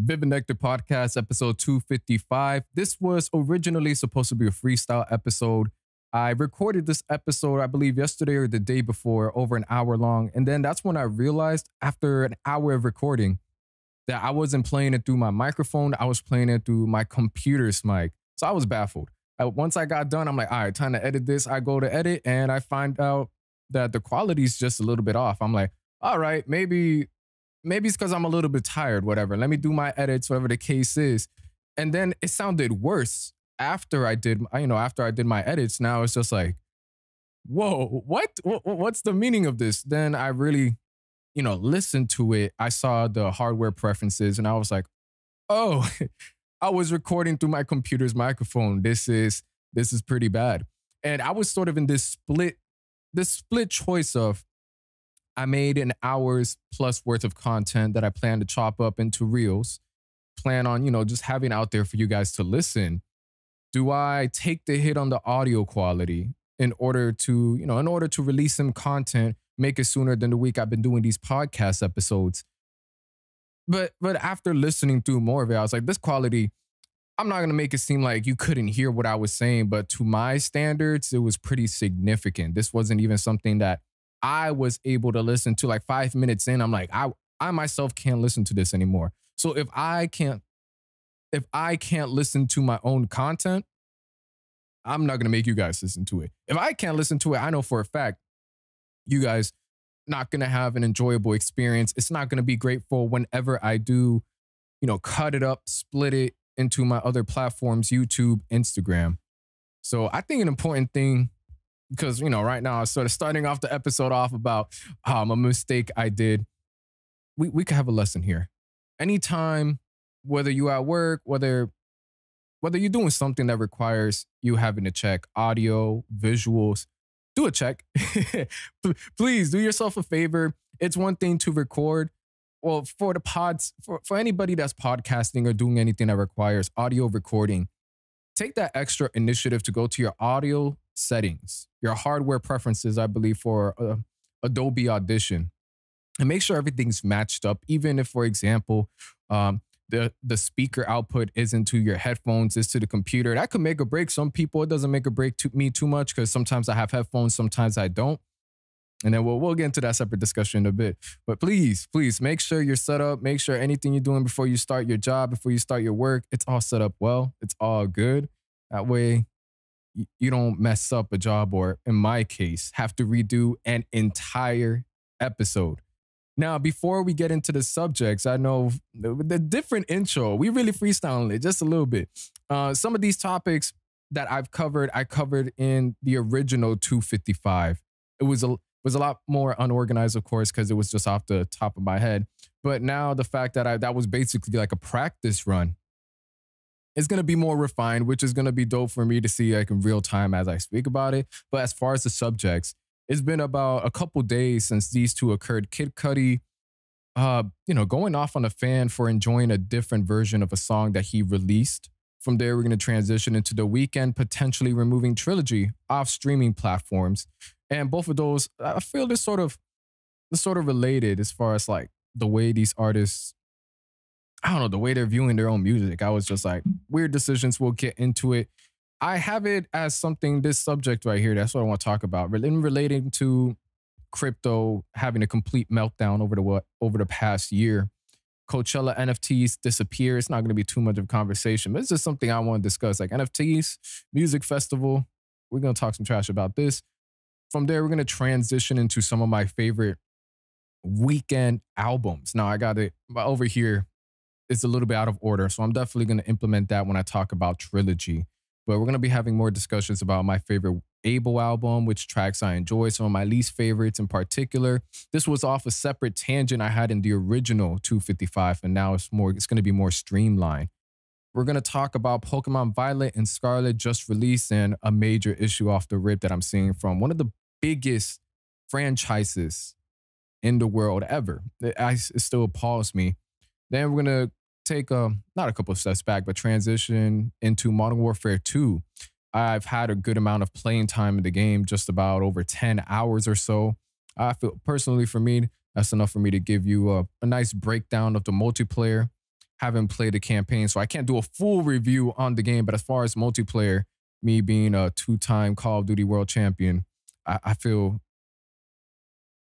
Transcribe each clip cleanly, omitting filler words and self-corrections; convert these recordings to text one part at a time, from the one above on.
Vivid Nectar Podcast, episode 255. This was originally supposed to be a freestyle episode. I recorded this episode, I believe, yesterday or the day before, over an hour long. And then that's when I realized after an hour of recording that I wasn't playing it through my microphone. I was playing it through my computer's mic. So I was baffled. Once I got done, I'm like, all right, time to edit this. I go to edit and I find out that the quality is just a little bit off. I'm like, all right, maybe it's because I'm a little bit tired, whatever. Let me do my edits, whatever the case is. And then it sounded worse after I did, after I did my edits. Now it's just like, whoa, what's the meaning of this? Then I really, listened to it. I saw the hardware preferences and I was like, oh, I was recording through my computer's microphone. This is pretty bad. And I was sort of in this split choice of, I made an hour's plus worth of content that I plan to chop up into reels, plan on, just having out there for you guys to listen. Do I take the hit on the audio quality in order to release some content, make it sooner than the week I've been doing these podcast episodes? But after listening through more of it, I was like, this quality, I'm not going to make it seem like you couldn't hear what I was saying, but to my standards, it was pretty significant. This wasn't even something that I was able to listen to. Like 5 minutes in, I'm like, I myself can't listen to this anymore. So if I can't listen to my own content, I'm not going to make you guys listen to it. If I can't listen to it, I know for a fact you guys not going to have an enjoyable experience. It's not going to be grateful whenever I do, cut it up, split it into my other platforms, YouTube, Instagram. So I think an important thing, because, right now I'm sort of starting off the episode off about a mistake I did. We could have a lesson here. Anytime, whether you're at work, whether you're doing something that requires you having to check audio, visuals, do a check. Please do yourself a favor. It's one thing to record. Well, for the pods, for anybody that's podcasting or doing anything that requires audio recording, take that extra initiative to go to your audio settings, your hardware preferences, I believe, for Adobe Audition, and make sure everything's matched up. Even if, for example, the speaker output isn't to your headphones, is to the computer. That could make or break some people. It doesn't make or break me too much because sometimes I have headphones, sometimes I don't. And then we'll get into that separate discussion in a bit. But please make sure you're set up. Make sure anything you're doing before you start your job, before you start your work, it's all set up well. It's all good. That way you don't mess up a job or, in my case, have to redo an entire episode. Now, before we get into the subjects, I know the different intro, we really freestyling it just a little bit. Some of these topics that I covered in the original 255. It was a lot more unorganized, of course, because it was just off the top of my head. But now the fact that that was basically like a practice run, it's going to be more refined, which is going to be dope for me to see like in real time as I speak about it. But as far as the subjects, it's been about a couple days since these two occurred. Kid Cudi, going off on a fan for enjoying a different version of a song that he released. From there, we're going to transition into The Weeknd potentially removing Trilogy off streaming platforms. And both of those, I feel they're sort of related as far as like the way these artists, I don't know, the way they're viewing their own music. I was just like, weird decisions. We'll get into it. I have it as something, this subject right here, that's what I want to talk about. Relating to crypto having a complete meltdown over the past year. Coachella NFTs disappear. It's not going to be too much of a conversation, but it's just something I want to discuss. Like NFTs, music festival. We're going to talk some trash about this. From there, we're going to transition into some of my favorite Weeknd albums. Now, I got it over here. It's a little bit out of order, so I'm definitely going to implement that when I talk about Trilogy. But we're going to be having more discussions about my favorite Abel album, which tracks I enjoy, some of my least favorites in particular. This was off a separate tangent I had in the original 255, and now it's going to be more streamlined. We're going to talk about Pokemon Violet and Scarlet just released, and a major issue off the rip that I'm seeing from one of the biggest franchises in the world ever. It still appalls me. Then we're going to take not a couple of steps back, but transition into Modern Warfare 2. I've had a good amount of playing time in the game, just about over 10 hours or so. I feel personally for me, that's enough for me to give you a nice breakdown of the multiplayer, haven't played the campaign, so I can't do a full review on the game. But as far as multiplayer, me being a two-time Call of Duty world champion, I feel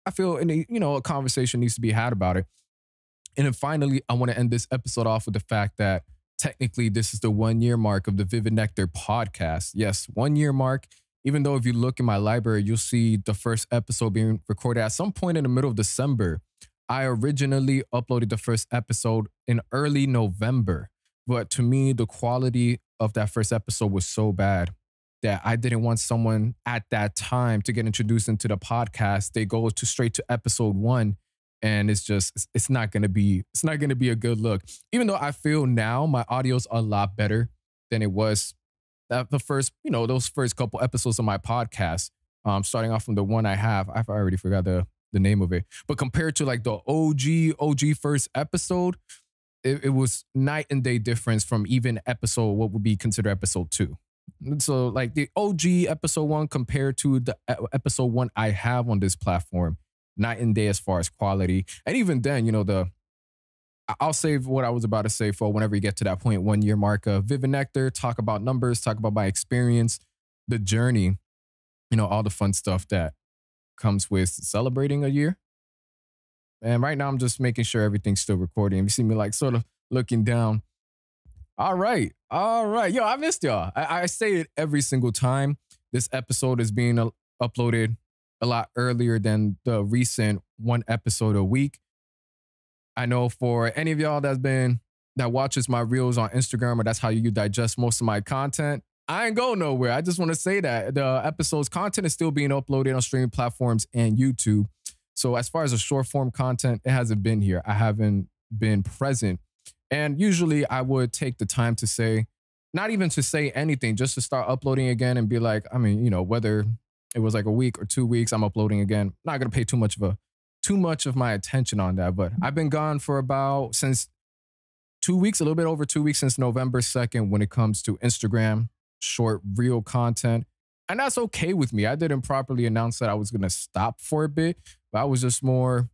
a conversation needs to be had about it. And then finally, I want to end this episode off with the fact that technically this is the 1 year mark of the Vivid Nectar podcast. Yes, 1 year mark. Even though if you look in my library, you'll see the first episode being recorded at some point in the middle of December. I originally uploaded the first episode in early November, but to me, the quality of that first episode was so bad that I didn't want someone at that time to get introduced into the podcast. They go straight to episode 1, and it's not gonna be a good look. Even though I feel now my audio's a lot better than it was the first, those first couple episodes of my podcast. Starting off from the one I've already forgot the name of it. But compared to like the OG first episode, it was night and day difference from even what would be considered episode 2. So like the OG episode 1 compared to the episode 1 I have on this platform, night and day as far as quality. And even then, I'll save what I was about to say for whenever you get to that point, 1 year mark of Vivid Nectar, talk about numbers, talk about my experience, the journey, all the fun stuff that comes with celebrating a year. And right now I'm just making sure everything's still recording. You see me like sort of looking down. All right. Yo, I missed y'all. I say it every single time. This episode is being uploaded a lot earlier than the recent 1 episode a week. I know for any of y'all that watches my reels on Instagram, or that's how you digest most of my content, I ain't going nowhere. I just want to say that the episode's content is still being uploaded on streaming platforms and YouTube. So as far as the short form content, it hasn't been here. I haven't been present. And usually I would take the time to say, not even to say anything, just to start uploading again and be like, whether it was like a week or 2 weeks, I'm uploading again. Not going to pay too much of my attention on that. But I've been gone for since 2 weeks, a little bit over 2 weeks, since November 2nd when it comes to Instagram short reel content. And that's okay with me. I didn't properly announce that I was going to stop for a bit, but I was just more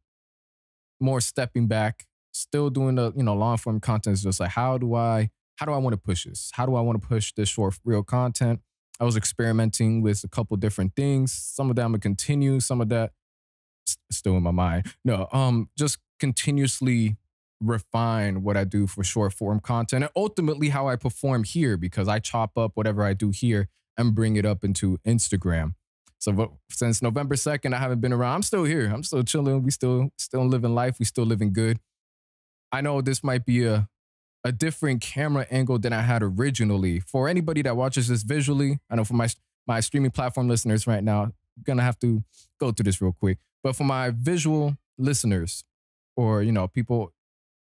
stepping back, still doing the, long form content. It's just like, how do I want to push this? How do I want to push this short reel content? I was experimenting with a couple different things. Some of that I'm going to continue. Some of that still in my mind. No, just continuously refine what I do for short form content and ultimately how I perform here, because I chop up whatever I do here and bring it up into Instagram. So since November 2nd, I haven't been around. I'm still here. I'm still chilling. We still living life. We still living good. I know this might be a different camera angle than I had originally. For anybody that watches this visually, I know for my streaming platform listeners right now, I'm going to have to go through this real quick. But for my visual listeners, or, people,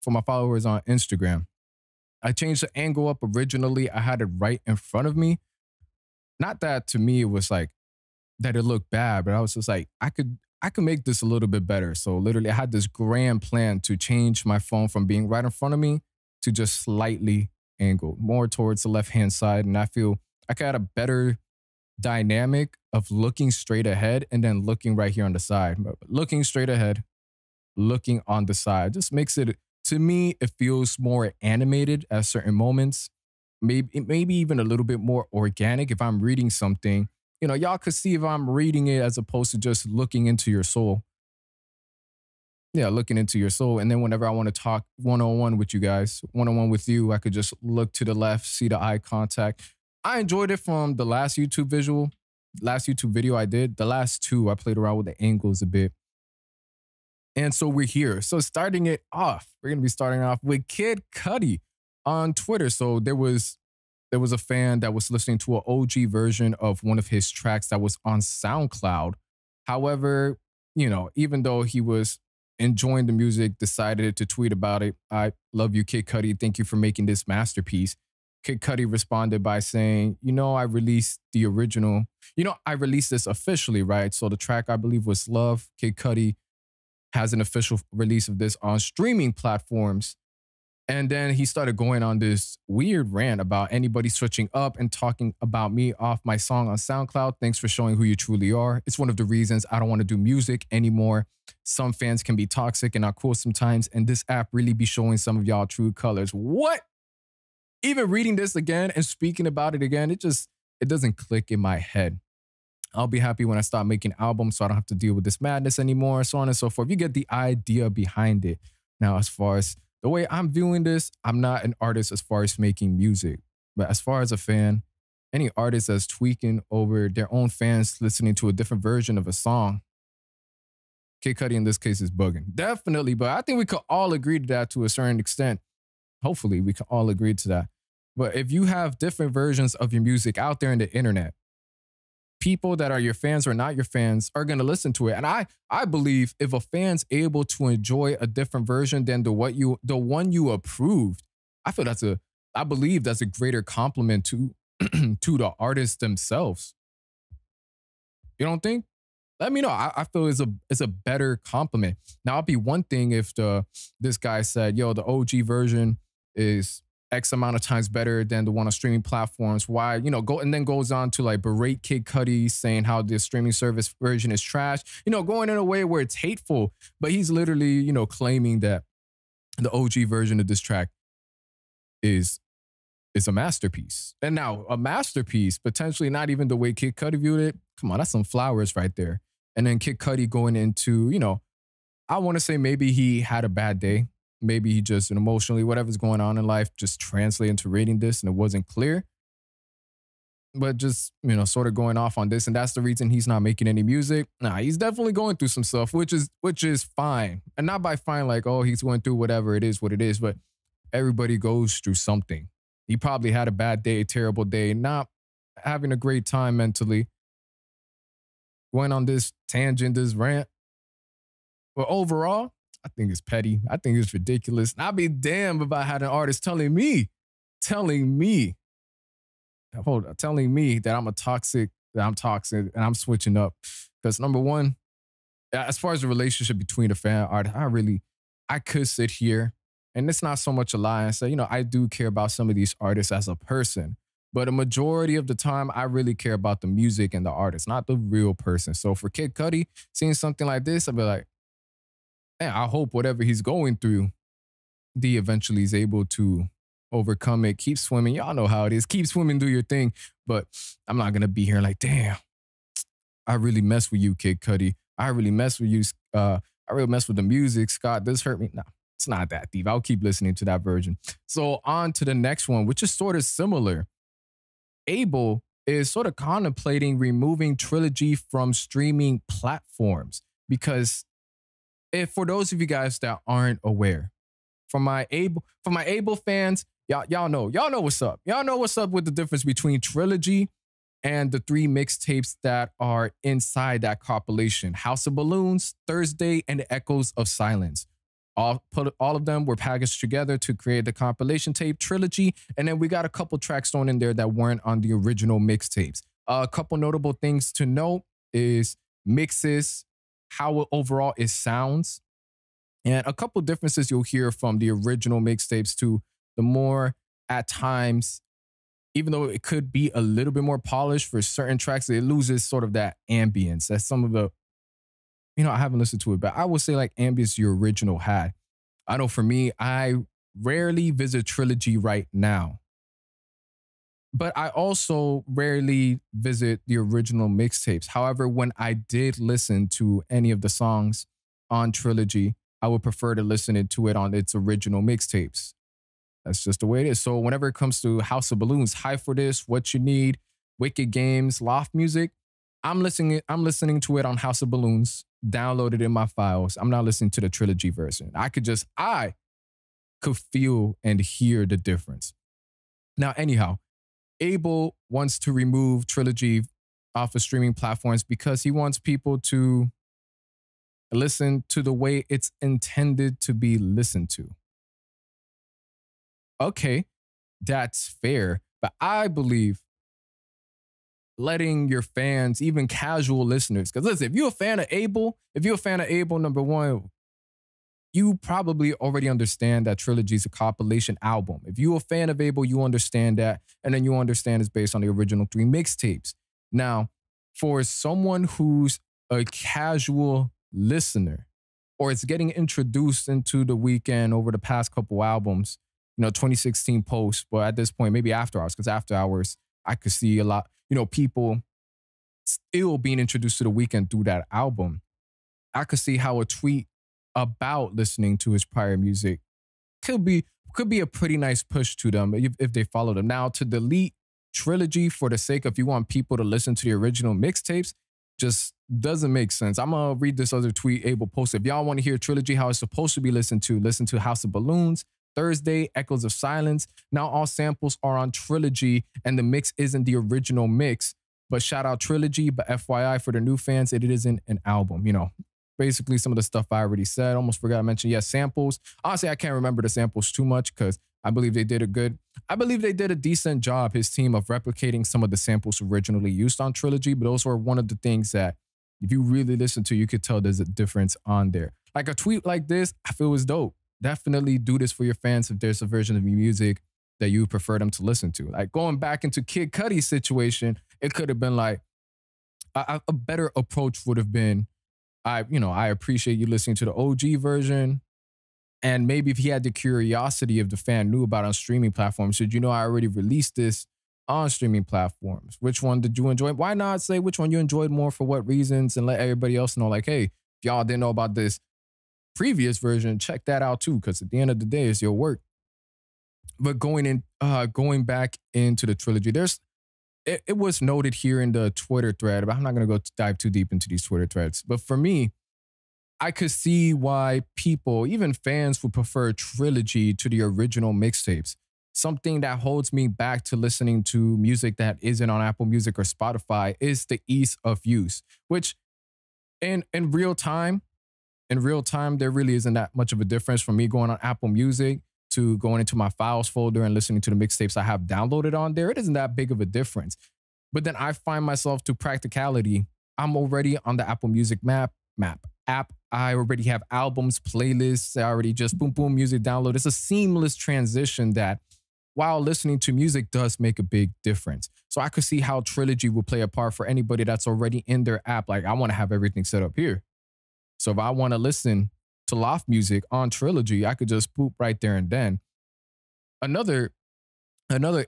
for my followers on Instagram, I changed the angle up. Originally, I had it right in front of me. Not that to me it was like that it looked bad, but I was just like, I could make this a little bit better. So literally I had this grand plan to change my phone from being right in front of me to just slightly angled more towards the left-hand side. And I feel I could have a better dynamic of looking straight ahead and then looking right here on the side. But looking straight ahead, looking on the side just makes it, to me, it feels more animated at certain moments. Maybe even a little bit more organic. If I'm reading something, y'all could see if I'm reading it as opposed to just looking into your soul. Yeah, looking into your soul. And then whenever I want to talk one-on-one with you guys, one-on-one with you, I could just look to the left, see the eye contact. I enjoyed it from the last YouTube video I did. The last 2, I played around with the angles a bit. And so we're here. So starting it off, we're going to be starting off with Kid Cudi on Twitter. So there was a fan that was listening to an OG version of one of his tracks that was on SoundCloud. However, even though he was enjoying the music, decided to tweet about it. I love you, Kid Cudi. Thank you for making this masterpiece. Kid Cudi responded by saying, I released the original. I released this officially, right? So the track, I believe, was Love. Kid Cudi has an official release of this on streaming platforms. And then he started going on this weird rant about anybody switching up and talking about me off my song on SoundCloud. Thanks for showing who you truly are. It's one of the reasons I don't want to do music anymore. Some fans can be toxic and not cool sometimes, and this app really be showing some of y'all true colors. What? Even reading this again and speaking about it again, it doesn't click in my head. I'll be happy when I start making albums so I don't have to deal with this madness anymore, so on and so forth. You get the idea behind it. Now, as far as the way I'm viewing this, I'm not an artist as far as making music. But as far as a fan, any artist that's tweaking over their own fans listening to a different version of a song, Kid Cudi in this case is bugging. Definitely, but I think we could all agree to that to a certain extent. Hopefully, we can all agree to that. But if you have different versions of your music out there in the internet, people that are your fans or not your fans are going to listen to it. And I believe if a fan's able to enjoy a different version than the one you approved, I believe that's a greater compliment to to the artists themselves. You don't think? Let me know. I feel it's a better compliment. Now, it'd be one thing if this guy said, yo, the OG version is X amount of times better than the one on streaming platforms. Why, then goes on to like berate Kid Cudi, saying how the streaming service version is trash, going in a way where it's hateful. But he's literally, claiming that the OG version of this track is a masterpiece. And now a masterpiece, potentially not even the way Kid Cudi viewed it. Come on, that's some flowers right there. And then Kid Cudi going into, I want to say maybe he had a bad day. Maybe he just emotionally, whatever's going on in life, just translate into reading this and it wasn't clear. But just, sort of going off on this. And that's the reason he's not making any music. Nah, he's definitely going through some stuff, which is fine. And not by fine, like, oh, he's going through whatever it is, what it is. But everybody goes through something. He probably had a bad day, a terrible day, not having a great time mentally. Going on this tangent, this rant. But overall, I think it's petty. I think it's ridiculous. And I'd be damned if I had an artist telling me that I'm toxic, and I'm switching up. Because number one, as far as the relationship between the fan artist, I could sit here, and it's not so much a lie, and say, I do care about some of these artists as a person. But a majority of the time, I really care about the music and the artist, not the real person. So for Kid Cudi, seeing something like this, I'd be like, man, I hope whatever he's going through, he eventually is able to overcome it. Keep swimming. Y'all know how it is. Keep swimming, do your thing. But I'm not going to be here like, damn, I really mess with you, Kid Cudi. I really mess with you. I really mess with the music. Scott, this hurt me. No, it's not that deep. I'll keep listening to that version. So on to the next one, which is sort of similar. Abel is sort of contemplating removing Trilogy from streaming platforms because for those of you guys that aren't aware, for my Abel fans, y'all know what's up. Y'all know what's up with the difference between Trilogy and the 3 mixtapes that are inside that compilation: House of Balloons, Thursday, and the Echoes of Silence. All of them were packaged together to create the compilation tape Trilogy, and then we got a couple tracks thrown in there that weren't on the original mixtapes. A couple notable things to note is mixes, how overall it sounds, and a couple differences you'll hear from the original mixtapes to the more, at times, even though it could be a little bit more polished for certain tracks, it loses sort of that ambience that some of the, I haven't listened to it, but I would say like ambience the original had. I know for me, I rarely visit Trilogy right now, but I also rarely visit the original mixtapes. However, when I did listen to any of the songs on Trilogy, I would prefer to listen to it on its original mixtapes. That's just the way it is. So whenever it comes to House of Balloons, High for This, What You Need, Wicked Games, Loft Music, I'm listening to it on House of Balloons, downloaded in my files. I'm not listening to the Trilogy version. I could feel and hear the difference. Now, anyhow, Abel wants to remove Trilogy off of streaming platforms because he wants people to listen to the way it's intended to be listened to. Okay, that's fair, but I believe letting your fans, even casual listeners, because listen, if you're a fan of Abel, number one, you probably already understand that Trilogy is a compilation album. If you're a fan of Abel, you understand that. And then you understand it's based on the original 3 mixtapes. Now, for someone who's a casual listener or it's getting introduced into The Weeknd over the past couple albums, 2016 Post, but at this point, maybe After Hours, because After Hours, I could see a lot, people still being introduced to The Weeknd through that album. I could see how a tweet about listening to his prior music could be a pretty nice push to them if they follow them. Now, to delete Trilogy for the sake of you want people to listen to the original mixtapes just doesn't make sense. I'm gonna read this other tweet Abel posted. If y'all want to hear Trilogy how it's supposed to be listened to, listen to House of Balloons, Thursday, Echoes of Silence. Now all samples are on Trilogy and the mix isn't the original mix. But shout out Trilogy, but FYI for the new fans, it isn't an album. Basically some of the stuff I already said. Almost forgot to mention, yes, samples. Honestly, I can't remember the samples too much because I believe they did a decent job, his team, of replicating some of the samples originally used on Trilogy. But those were one of the things that if you really listen to, you could tell there's a difference on there. Like a tweet like this, I feel was dope. Definitely do this for your fans if there's a version of your music that you prefer them to listen to. Like going back into Kid Cudi's situation, it could have been like a better approach would have been, I appreciate you listening to the OG version. And maybe if he had the curiosity if the fan knew about on streaming platforms, said, I already released this on streaming platforms. Which one did you enjoy? Why not say which one you enjoyed more for what reasons and let everybody else know, like, hey, if y'all didn't know about this previous version, check that out too, because at the end of the day, it's your work. But going back into the Trilogy, it was noted here in the Twitter thread, but I'm not going to go dive too deep into these Twitter threads. But for me, I could see why people, even fans, would prefer Trilogy to the original mixtapes. Something that holds me back to listening to music that isn't on Apple Music or Spotify is the ease of use, which in real time, there really isn't that much of a difference from me going on Apple Music to going into my files folder and listening to the mixtapes I have downloaded on there. It isn't that big of a difference. But then I find myself, to practicality, I'm already on the Apple Music app. I already have albums, playlists. I already just boom, music download. It's a seamless transition that, while listening to music, does make a big difference. So I could see how Trilogy will play a part for anybody that's already in their app. Like, I want to have everything set up here. So if I want to listen to Loft music on Trilogy, I could just boop right there and then. Another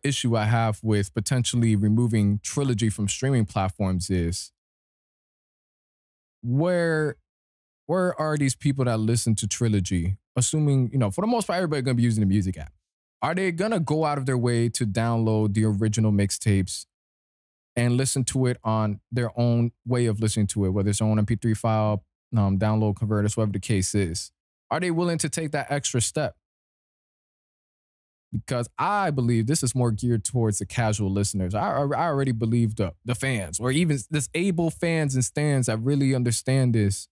issue I have with potentially removing Trilogy from streaming platforms is, where are these people that listen to Trilogy, assuming, for the most part, everybody going to be using the music app. Are they going to go out of their way to download the original mixtapes and listen to it on their own way of listening to it, whether it's on MP3 file, download converters, whatever the case is? Are they willing to take that extra step? Because I believe this is more geared towards the casual listeners. I already believe the fans, or even this able fans and stans that really understand this.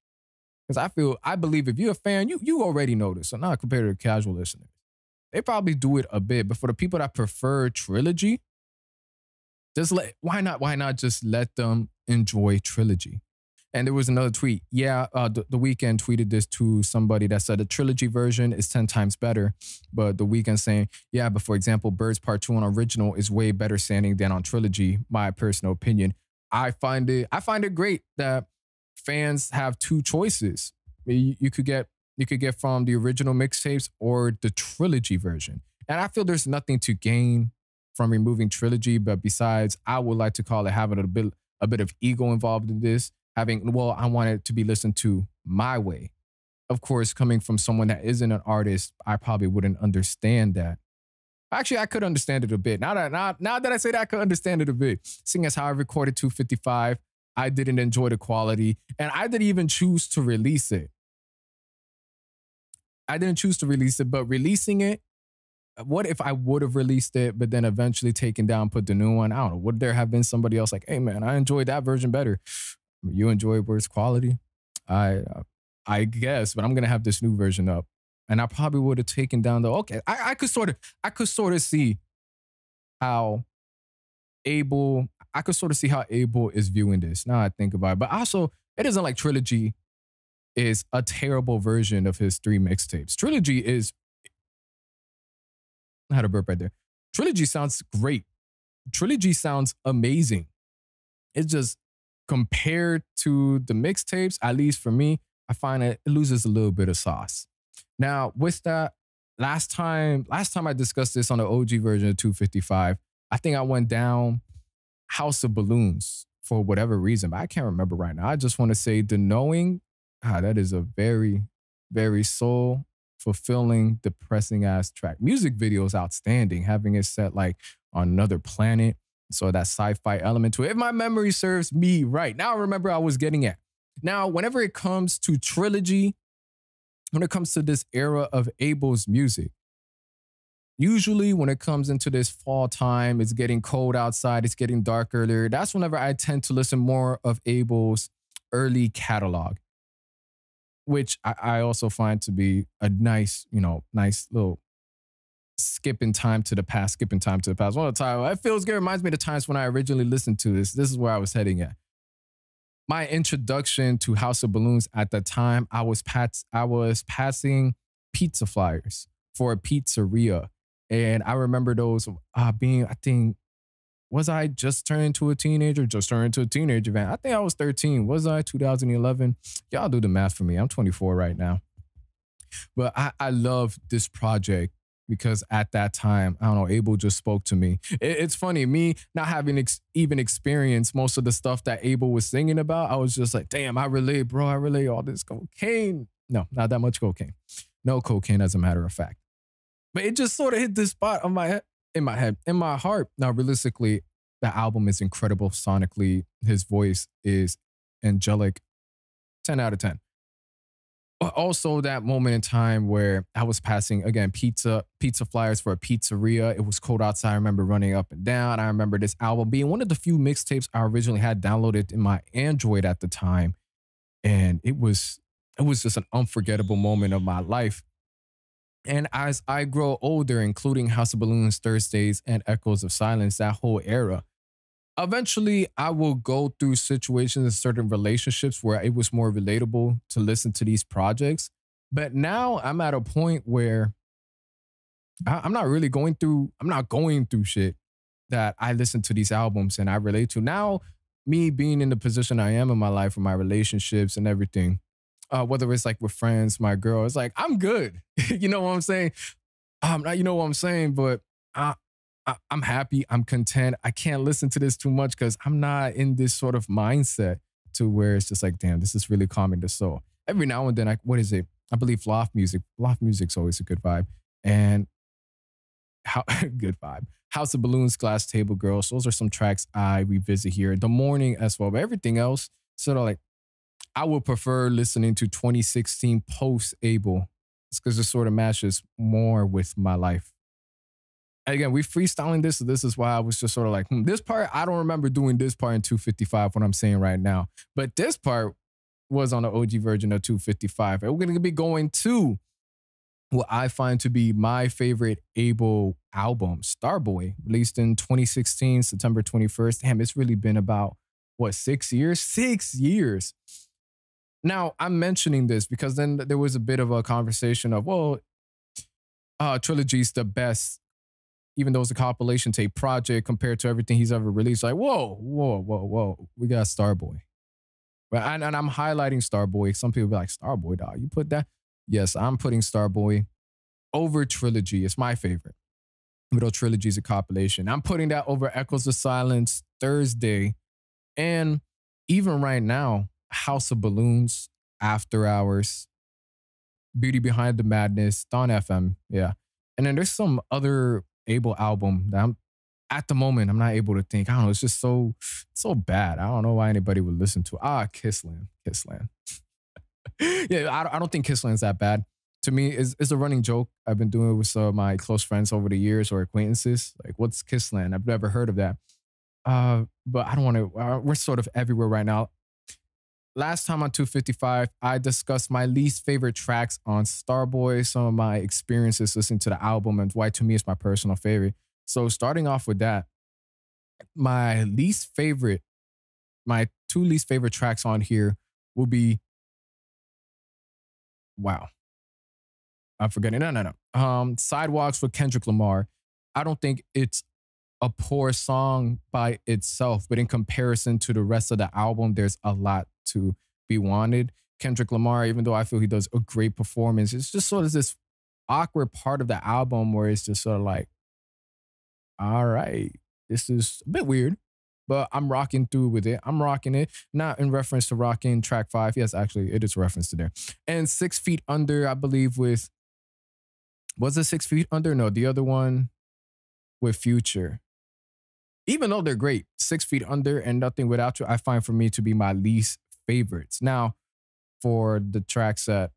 Because I believe if you're a fan, you already know this. So not compared to casual listeners. They probably do it a bit, but for the people that prefer Trilogy, why not just let them enjoy Trilogy? And there was another tweet. Yeah, the Weeknd tweeted this to somebody that said the Trilogy version is 10 times better. But the Weeknd saying, yeah, but for example, Birds Part 2 on original is way better sounding than on Trilogy, my personal opinion. I find it great that fans have two choices. You could get from the original mixtapes or the Trilogy version. And I feel there's nothing to gain from removing Trilogy, but besides, I would like to call it having a bit of ego involved in this. I want it to be listened to my way. Of course, coming from someone that isn't an artist, I probably wouldn't understand that. Actually, I could understand it a bit. Now that I say that, I could understand it a bit. Seeing as how I recorded 255, I didn't enjoy the quality, and I didn't even choose to release it. But releasing it, what if I would have released it, but then eventually taken down, put the new one? I don't know. Would there have been somebody else like, hey man, I enjoyed that version better? You enjoy worse quality? I guess, but I'm gonna have this new version up, and I probably would have taken down the. Okay, I could sort of see how Abel. I could sort of see how Abel is viewing this. Now I think about it, but also it isn't like Trilogy is a terrible version of his 3 mixtapes. Trilogy is, I had a burp right there. Trilogy sounds great. Trilogy sounds amazing. It's just compared to the mixtapes, at least for me, I find it loses a little bit of sauce. Now, with that, last time I discussed this on the OG version of 255, I think I went down House of Balloons for whatever reason, but I can't remember right now. I just want to say the knowing, that is a very, very soul fulfilling, depressing ass track. Music video is outstanding, having it set like on another planet. So that sci-fi element to it. If my memory serves me right. Now I remember I was getting at. Now, whenever it comes to Trilogy, when it comes to this era of Abel's music, usually when it comes into this fall time, it's getting cold outside, it's getting dark earlier. That's whenever I tend to listen more of Abel's early catalog, which I also find to be a nice, nice little skipping time to the past. One of the time, it feels good. It reminds me of the times when I originally listened to this. This is where I was heading at. My introduction to House of Balloons at the time, I was passing pizza flyers for a pizzeria. And I remember those being, I think, was I just turned into a teenager? Just turned into a teenager, man. I think I was 13. Was I 2011? Y'all do the math for me. I'm 24 right now. But I love this project because at that time, I don't know, Abel just spoke to me. It's funny, me not having even experienced most of the stuff that Abel was singing about. I was just like, damn, I relate, bro. I relate all this cocaine. No, not that much cocaine. No cocaine, as a matter of fact. But it just sort of hit this spot on my head, in my heart. Now, realistically, the album is incredible sonically. His voice is angelic. 10 out of 10. But also that moment in time where I was passing, again, pizza flyers for a pizzeria. It was cold outside. I remember running up and down. I remember this album being one of the few mixtapes I originally had downloaded in my Android at the time. And it was just an unforgettable moment of my life. And as I grow older, including House of Balloons, Thursdays, and Echoes of Silence, that whole era, eventually I will go through situations in certain relationships where it was more relatable to listen to these projects. But now I'm at a point where I'm not going through shit that I listen to these albums and I relate to. Now, me being in the position I am in my life with my relationships and everything, whether it's like with friends, my girl, it's like, I'm good. You know what I'm saying? You know what I'm saying? But I'm happy. I'm content. I can't listen to this too much because I'm not in this sort of mindset to where it's just like, damn, this is really calming the soul. Every now and then, I believe Loft Music. Loft Music's always a good vibe. And good vibe. House of Balloons, Glass Table Girls. Those are some tracks I revisit here. The Morning as well. But everything else, sort of like, I would prefer listening to 2016 post Abel. It's because it sort of matches more with my life. Again, we freestyling this, so this is why I was just sort of like, this part, I don't remember doing this part in 255, what I'm saying right now. But this part was on the OG version of 255. And we're going to be going to what I find to be my favorite Abel album, Starboy, released in 2016, September 21st. Damn, it's really been about, 6 years? 6 years. Now, I'm mentioning this because then there was a bit of a conversation of, Trilogy's the best, even though it's a compilation tape project compared to everything he's ever released. Like, whoa. We got Starboy. And I'm highlighting Starboy. Some people be like, Starboy, dog, you put that? Yes, I'm putting Starboy over Trilogy. It's my favorite. Even though Trilogy is a compilation. I'm putting that over Echoes of Silence, Thursday, and even right now, House of Balloons, After Hours, Beauty Behind the Madness, Dawn FM. Yeah. And then there's some other Abel album that at the moment, I'm not able to think. I don't know. It's just so bad. I don't know why anybody would listen to Kissland. Yeah, I don't think Kissland's that bad. To me, it's a running joke. I've been doing it with some of my close friends over the years or acquaintances. Like, what's Kissland? I've never heard of that. But I don't want to, we're sort of everywhere right now. Last time on 255, I discussed my least favorite tracks on Starboy, some of my experiences listening to the album and why to me it's my personal favorite. So starting off with that, my two least favorite tracks on here will be Wow, I'm forgetting. No, no, no. Sidewalks with Kendrick Lamar. I don't think it's a poor song by itself, but in comparison to the rest of the album, there's a lot to be wanted. Kendrick Lamar, even though I feel he does a great performance, it's just sort of this awkward part of the album where it's just sort of like, all right, this is a bit weird, but I'm rocking through with it. I'm rocking it, not in reference to rocking track 5. Yes, actually, it is a reference to there. And 6 Feet Under, I believe, with, was it 6 Feet Under? No, the other one with Future. Even though they're great, 6 Feet Under and Nothing Without You, I find for me to be my least favorites. Now, for the tracks that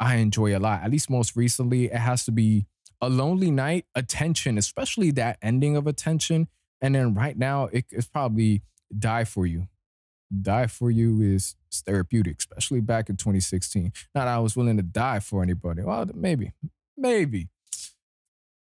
I enjoy a lot, at least most recently, it has to be A Lonely Night, Attention, especially that ending of Attention. And then right now, it's probably Die For You. Die For You is therapeutic, especially back in 2016. Not that I was willing to die for anybody. Well, maybe.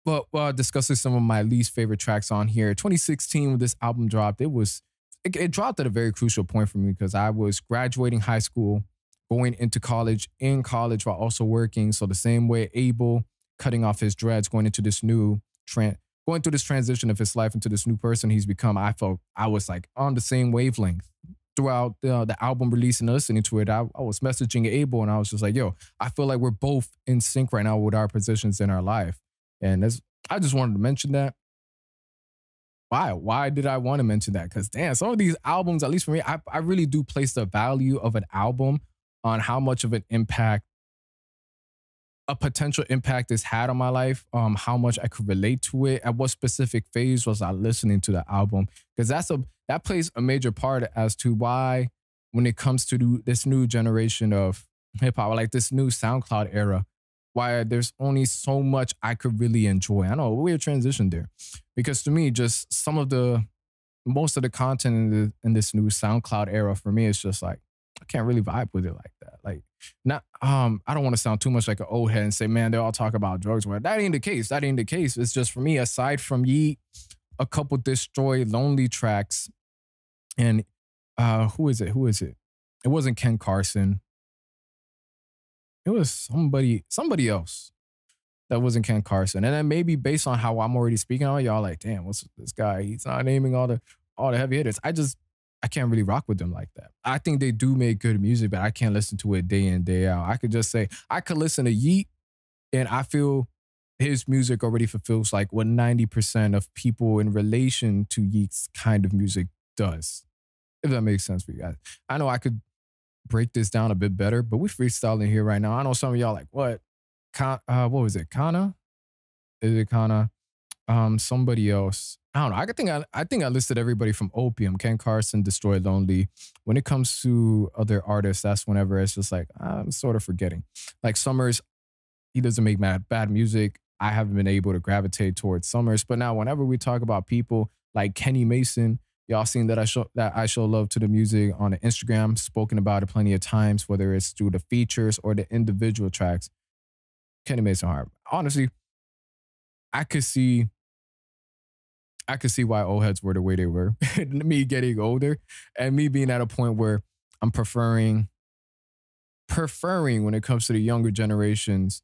But discussing some of my least favorite tracks on here, 2016 when this album dropped, it dropped at a very crucial point for me because I was graduating high school, going into college, in college while also working. So the same way Abel cutting off his dreads, going into this going through this transition of his life into this new person he's become, I felt I was like on the same wavelength throughout the album release and listening to it. I was messaging Abel and I was just like, yo, I feel like we're both in sync right now with our positions in our life. And I just wanted to mention that. Why? Why did I want to mention that? Because damn, some of these albums, at least for me, I really do place the value of an album on how much of an impact, a potential impact it's had on my life, how much I could relate to it, at what specific phase was I listening to the album. Because that plays a major part as to why when it comes to this new generation of hip hop, like this new SoundCloud era, why there's only so much I could really enjoy. I know a weird transition there, because to me, just most of the content in this new SoundCloud era for me is just like I can't really vibe with it like that. Like not I don't want to sound too much like an old head and say, man, they all talk about drugs. Well, that ain't the case. That ain't the case. It's just for me, aside from Yeat, a couple Destroy Lonely tracks, and who is it? It wasn't Ken Carson. It was somebody else that wasn't Ken Carson. And then maybe based on how I'm already speaking on, y'all like, damn, what's this guy? He's not naming all the heavy hitters. I can't really rock with them like that. I think they do make good music, but I can't listen to it day in, day out. I could just say, I could listen to Yeat and I feel his music already fulfills like what 90% of people in relation to Yeat's kind of music does. If that makes sense for you guys. I know I could break this down a bit better, but we're freestyling here right now. I know some of y'all like, what? What was it? Kana? Is it Kana? Somebody else. I don't know. I think I listed everybody from Opium, Ken Carson, Destroy Lonely. When it comes to other artists, that's whenever it's just like, I'm sort of forgetting. Like Summers, he doesn't make bad music. I haven't been able to gravitate towards Summers. But now whenever we talk about people like Kenny Mason, y'all seen that I show love to the music on the Instagram, spoken about it plenty of times, whether it's through the features or the individual tracks. Kenny Mason hard. Honestly, I could see why old heads were the way they were. Me getting older and me being at a point where I'm preferring when it comes to the younger generations,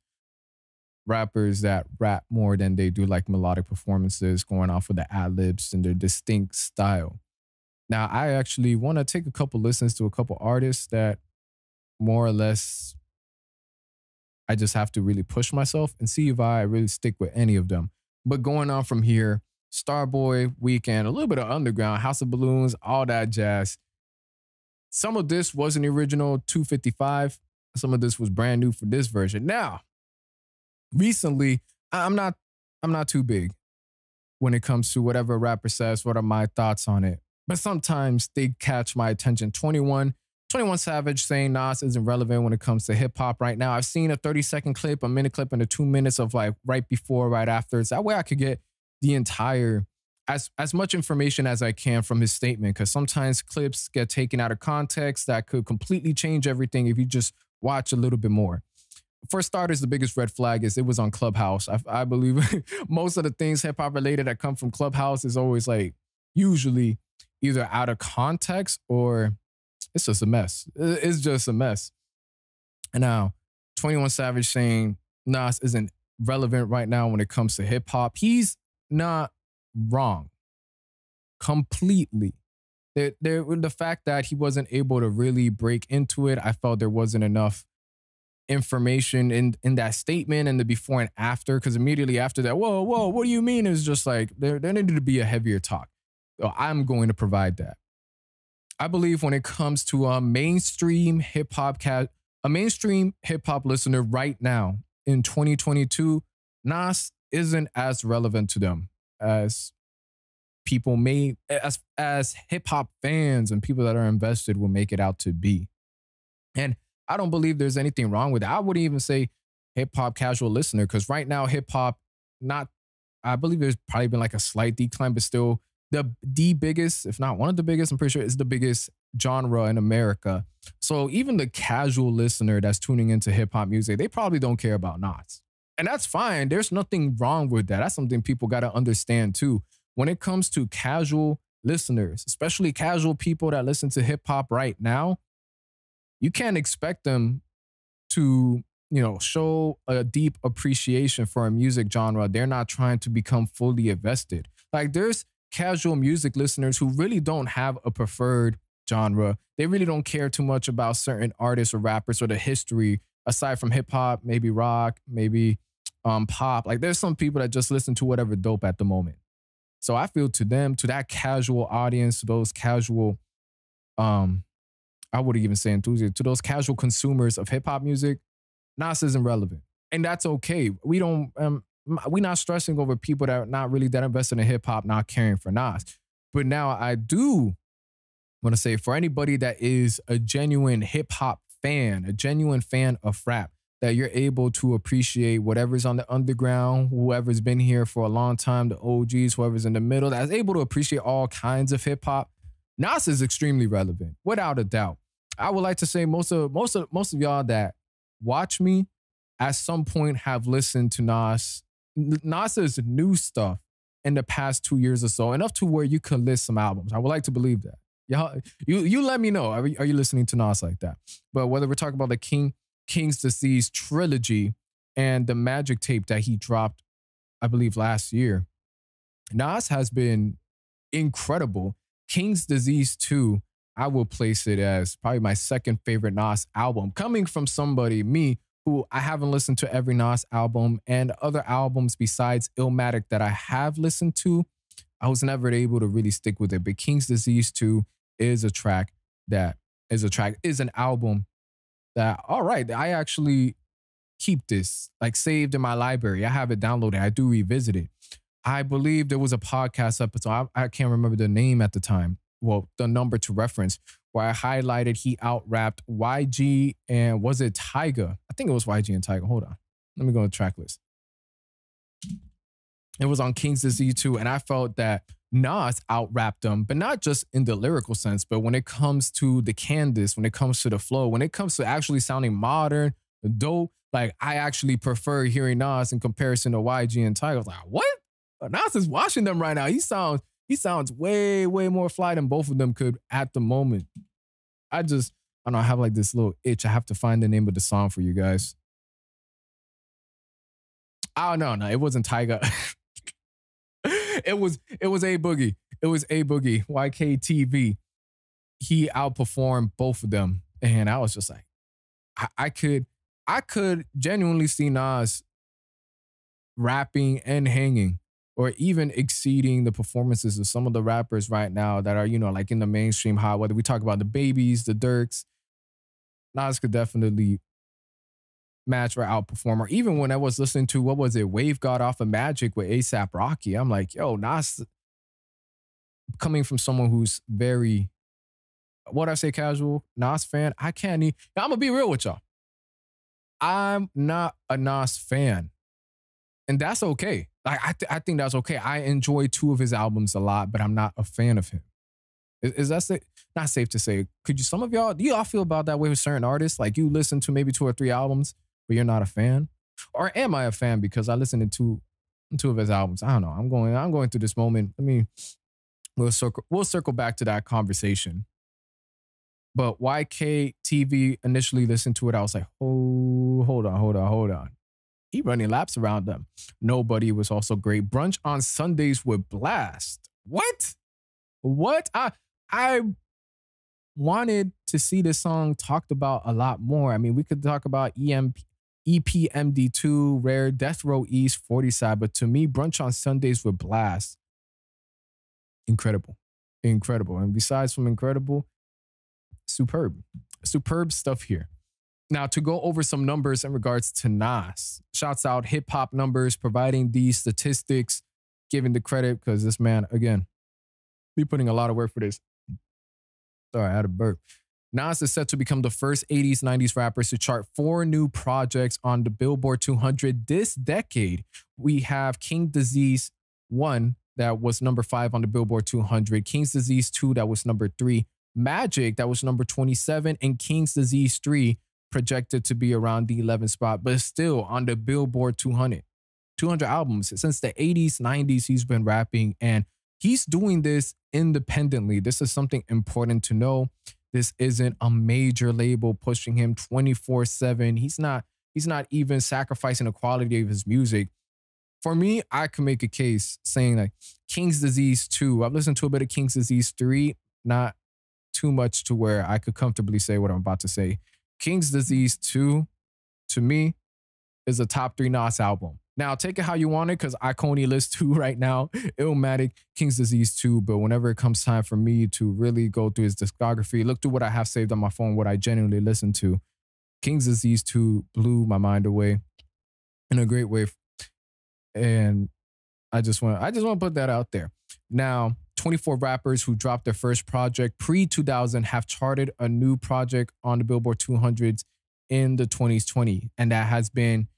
rappers that rap more than they do like melodic performances, going off with the ad-libs and their distinct style. Now, I actually want to take a couple listens to a couple artists that more or less I just have to really push myself and see if I really stick with any of them. But going on from here, Starboy, Weeknd, a little bit of Underground, House of Balloons, all that jazz. Some of this wasn't the original 255. Some of this was brand new for this version. Now, recently, I'm not too big when it comes to whatever a rapper says, what are my thoughts on it. But sometimes they catch my attention. 21 Savage saying Nas isn't relevant when it comes to hip hop right now. I've seen a 30-second clip, a minute clip, and a 2 minutes of like right before, right after. It's that way I could get the entire, as much information as I can from his statement. Because sometimes clips get taken out of context that could completely change everything if you just watch a little bit more. For starters, the biggest red flag is it was on Clubhouse. I believe most of the things hip hop related that come from Clubhouse is always like usually either out of context or it's just a mess. It's just a mess. And now, 21 Savage saying Nas isn't relevant right now when it comes to hip hop. He's not wrong completely. The fact that he wasn't able to really break into it, I felt there wasn't enough information in that statement and the before and after, because immediately after that, whoa, what do you mean? Is just like there needed to be a heavier talk. So I'm going to provide that. I believe when it comes to a mainstream hip hop a mainstream hip hop listener right now in 2022, Nas isn't as relevant to them as people may, as hip hop fans and people that are invested will make it out to be. And I don't believe there's anything wrong with it. I wouldn't even say hip hop casual listener, because right now hip hop, I believe there's probably been like a slight decline, but still the biggest, if not one of the biggest, I'm pretty sure it's the biggest genre in America. So even the casual listener that's tuning into hip hop music, they probably don't care about Nas. And that's fine. There's nothing wrong with that. That's something people got to understand too. When it comes to casual listeners, especially casual people that listen to hip hop right now, you can't expect them to, show a deep appreciation for a music genre. They're not trying to become fully invested. Like there's casual music listeners who really don't have a preferred genre. They really don't care too much about certain artists or rappers or the history aside from hip hop, maybe rock, maybe pop. Like there's some people that just listen to whatever dope at the moment. So I feel to them, to that casual audience, to those casual, I wouldn't even say enthusiasts, to those casual consumers of hip hop music, Nas isn't relevant. And that's okay. We're not stressing over people that are not really that invested in hip hop, not caring for Nas. But now I do want to say, for anybody that is a genuine hip hop fan, a genuine fan of rap, that you're able to appreciate whatever's on the underground, whoever's been here for a long time, the OGs, whoever's in the middle, that's able to appreciate all kinds of hip hop, Nas is extremely relevant, without a doubt. I would like to say most of y'all that watch me at some point have listened to Nas's new stuff in the past 2 years or so, enough to where you could list some albums. I would like to believe that. Y'all, you let me know. Are you listening to Nas like that? But whether we're talking about the King's Disease trilogy and the Magic tape that he dropped, I believe last year, Nas has been incredible. King's Disease 2, I will place it as probably my second favorite Nas album, coming from somebody, me, who I haven't listened to every Nas album, and other albums besides Illmatic that I have listened to, I was never able to really stick with it. But King's Disease 2 is an album that, all right, I actually keep this like saved in my library. I have it downloaded. I do revisit it. I believe there was a podcast episode. I can't remember the name at the time. Well, the number to reference, where I highlighted he out-rapped YG and was it Tyga? I think it was YG and Tyga. Hold on. Let me go to the track list. It was on King's Disease 2, and I felt that Nas out-rapped them, but not just in the lyrical sense, but when it comes to the canvas, when it comes to the flow, when it comes to actually sounding modern, dope, like I actually prefer hearing Nas in comparison to YG and Tyga. I was like, what? Nas is watching them right now. He sounds way, way more fly than both of them could at the moment. I don't know, I have like this little itch. I have to find the name of the song for you guys. Oh, no, it wasn't Tyga. It was A Boogie. It was A Boogie, YKTV. He outperformed both of them. And I was just like, I could genuinely see Nas rapping and hanging, or even exceeding the performances of some of the rappers right now that are, like in the mainstream hot, whether we talk about the Babies, the Dirks, Nas could definitely match or outperform. Or even when I was listening to, what was it, Wave God off of Magic with A$AP Rocky, I'm like, yo, Nas, coming from someone who's very, what I say, casual, Nas fan, I'm going to be real with y'all. I'm not a Nas fan. And that's okay. Like, I think that's okay. I enjoy 2 of his albums a lot, but I'm not a fan of him. Is that not safe to say? Do y'all feel about that way with certain artists? Like you listen to maybe 2 or 3 albums, but you're not a fan? Or am I a fan because I listened to 2 of his albums? I don't know. I'm going through this moment. We'll circle back to that conversation. But YKTV initially listened to it. I was like, oh, hold on. He running laps around them. Nobody was also great. Brunch on Sundays with Blast. What? I wanted to see this song talked about a lot more. I mean, we could talk about EPMD2, Rare, Death Row East, 40 Side, but to me, Brunch on Sundays with Blast, incredible. And besides from incredible, superb stuff here. Now, to go over some numbers in regards to Nas, shouts out hip hop numbers, providing these statistics, giving the credit because this man, again, be putting a lot of work for this. Sorry, I had a burp. Nas is set to become the first 80s, 90s rappers to chart 4 new projects on the Billboard 200 this decade. We have King Disease 1, that was number 5 on the Billboard 200, King's Disease 2, that was number 3, Magic, that was number 27, and King's Disease 3, projected to be around the 11th spot, but still on the Billboard 200. 200 albums. Since the 80s, 90s, he's been rapping, and he's doing this independently. This is something important to know. This isn't a major label pushing him 24/7. He's not even sacrificing the quality of his music. For me, I can make a case saying like King's Disease 2. I've listened to a bit of King's Disease 3, not too much to where I could comfortably say what I'm about to say. King's Disease 2, to me, is a top 3 Nas album. Now, take it how you want it, because I can only list 2 right now. Illmatic, King's Disease 2. But whenever it comes time for me to really go through his discography, look through what I have saved on my phone, what I genuinely listen to, King's Disease 2 blew my mind away in a great way. And I just want to put that out there. Now, 24 rappers who dropped their first project pre-2000 have charted a new project on the Billboard 200s in the 2020. And that has been,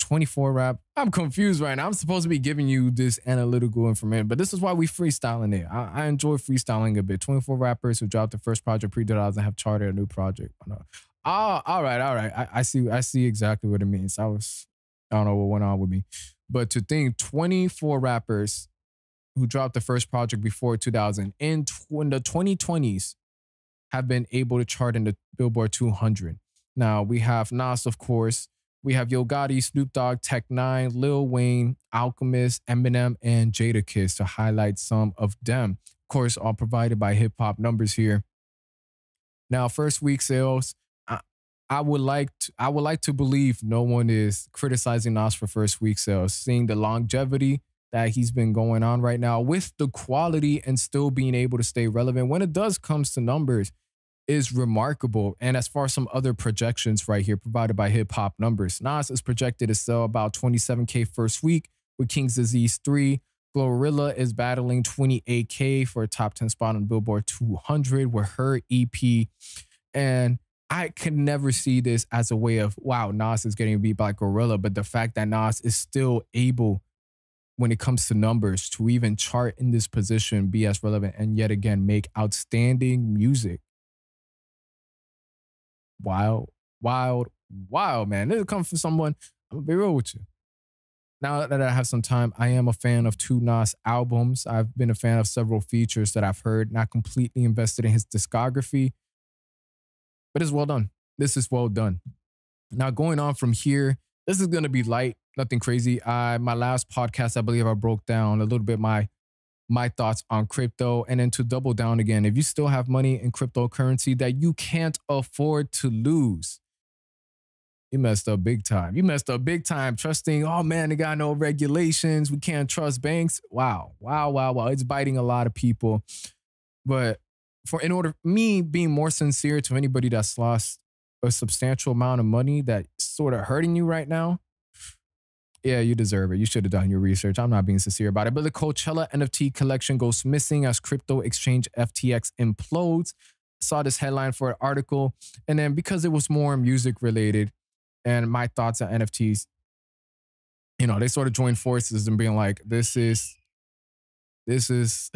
24 rap. I'm confused right now. I'm supposed to be giving you this analytical information, but this is why we freestyling it. I enjoy freestyling a bit. 24 rappers who dropped the first project pre-2000 have charted a new project. All right. I see exactly what it means. I don't know what went on with me. But to think 24 rappers who dropped the first project before 2000 in the 2020s have been able to chart in the Billboard 200. Now, we have Nas, of course. We have Yo Gotti, Snoop Dogg, Tech Nine, Lil Wayne, Alchemist, Eminem, and Jadakiss to highlight some of them. Of course, all provided by Hip Hop Numbers here. Now, first week sales, I would like to believe no one is criticizing Nas for first week sales, seeing the longevity that he's been going on right now with the quality and still being able to stay relevant when it does comes to numbers is remarkable. And as far as some other projections right here provided by Hip Hop Numbers, Nas is projected to sell about 27K first week with King's Disease 3. Glorilla is battling 28K for a top 10 spot on Billboard 200 with her EP. And I can never see this as a way of, wow, Nas is getting beat by Glorilla, but the fact that Nas is still able, when it comes to numbers, to even chart in this position, be as relevant, and yet again, make outstanding music. Wild, man. This comes from someone, I'm gonna be real with you. Now that I have some time, I am a fan of 2 Nas albums. I've been a fan of several features that I've heard, not completely invested in his discography, but it's well done. This is well done. Now, going on from here, this is going to be light, nothing crazy. My last podcast, I believe I broke down a little bit my thoughts on crypto. And then to double down again, if you still have money in cryptocurrency that you can't afford to lose, you messed up big time. You messed up big time trusting, oh man, they got no regulations. We can't trust banks. Wow. It's biting a lot of people. But in order, me being more sincere to anybody that's lost a substantial amount of money that's sort of hurting you right now, yeah, you deserve it. You should have done your research. I'm not being sincere about it. But the Coachella NFT collection goes missing as crypto exchange FTX implodes. Saw this headline for an article. And then because it was more music related and my thoughts on NFTs, they sort of joined forces and being like, this is this is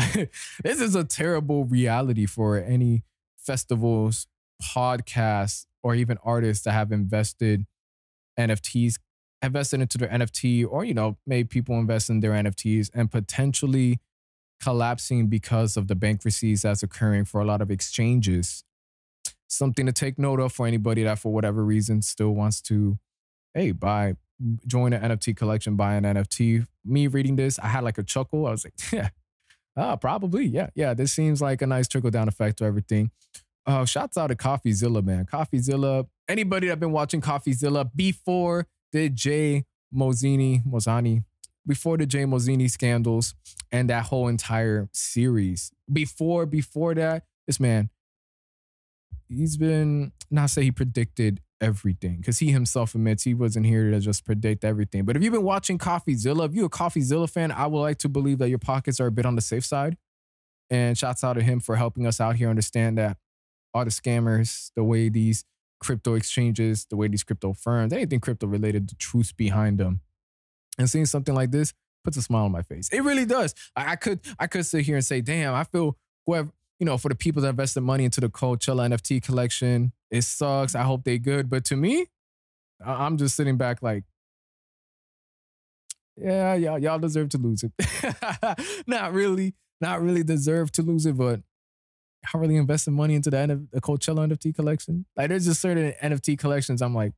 a terrible reality for any festivals, podcasts, or even artists that have invested into their NFT, or maybe people invest in their NFTs and potentially collapsing because of the bankruptcies that's occurring for a lot of exchanges. Something to take note of for anybody that, for whatever reason, still wants to, hey, join an NFT collection, buy an NFT. Me reading this, I had like a chuckle. I was like, yeah, probably. Yeah. This seems like a nice trickle down effect to everything. Shouts out to CoffeeZilla, man. CoffeeZilla, anybody that been watching CoffeeZilla before the Jay Mozzani, before the Jay Mozzani scandals and that whole entire series. Before that, this man, he's been, not say he predicted everything, because he himself admits he wasn't here to just predict everything. But if you've been watching CoffeeZilla, if you're a CoffeeZilla fan, I would like to believe that your pockets are a bit on the safe side. And shouts out to him for helping us out here understand that all the scammers, the way these crypto exchanges, the way these crypto firms, anything crypto related, the truth behind them. And seeing something like this puts a smile on my face. It really does. I could sit here and say, damn, I feel whoever, for the people that invested money into the Coachella NFT collection, it sucks. I hope they good. But to me, I'm just sitting back like, yeah, y'all deserve to lose it. Not really deserve to lose it, but I really invested money into the Coachella NFT collection. Like, there's just certain NFT collections I'm like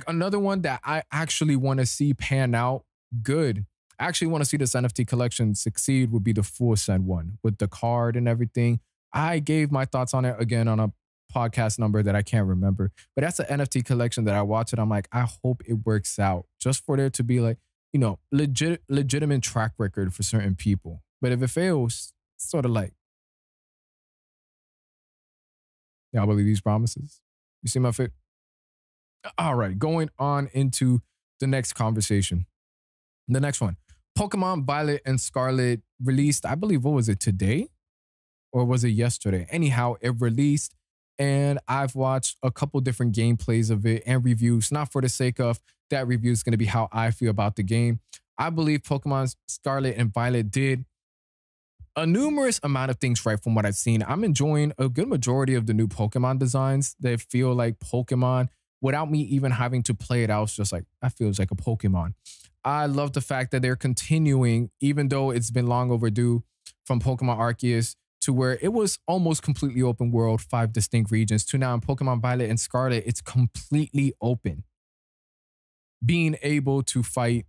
another one that I actually want to see pan out good. I actually want to see this NFT collection succeed would be the Full Send one with the card and everything. I gave my thoughts on it again on a podcast number that I can't remember, but that's an NFT collection that I watch it. I'm like, I hope it works out just for there to be like, legitimate track record for certain people. But if it fails, it's sort of like, y'all believe these promises? You see my fit? All right, going on into the next conversation. The next one, Pokemon Violet and Scarlet released, I believe, what was it, today? Or was it yesterday? Anyhow, it released, and I've watched a couple different gameplays of it and reviews, not for the sake of that review is going to be how I feel about the game. I believe Pokemon Scarlet and Violet did a numerous amount of things right from what I've seen. I'm enjoying a good majority of the new Pokemon designs. They feel like Pokemon without me even having to play it out. It's just like, I feel it's like a Pokemon. I love the fact that they're continuing, even though it's been long overdue, from Pokemon Arceus to where it was almost completely open world, 5 distinct regions, to now in Pokemon Violet and Scarlet, it's completely open. Being able to fight,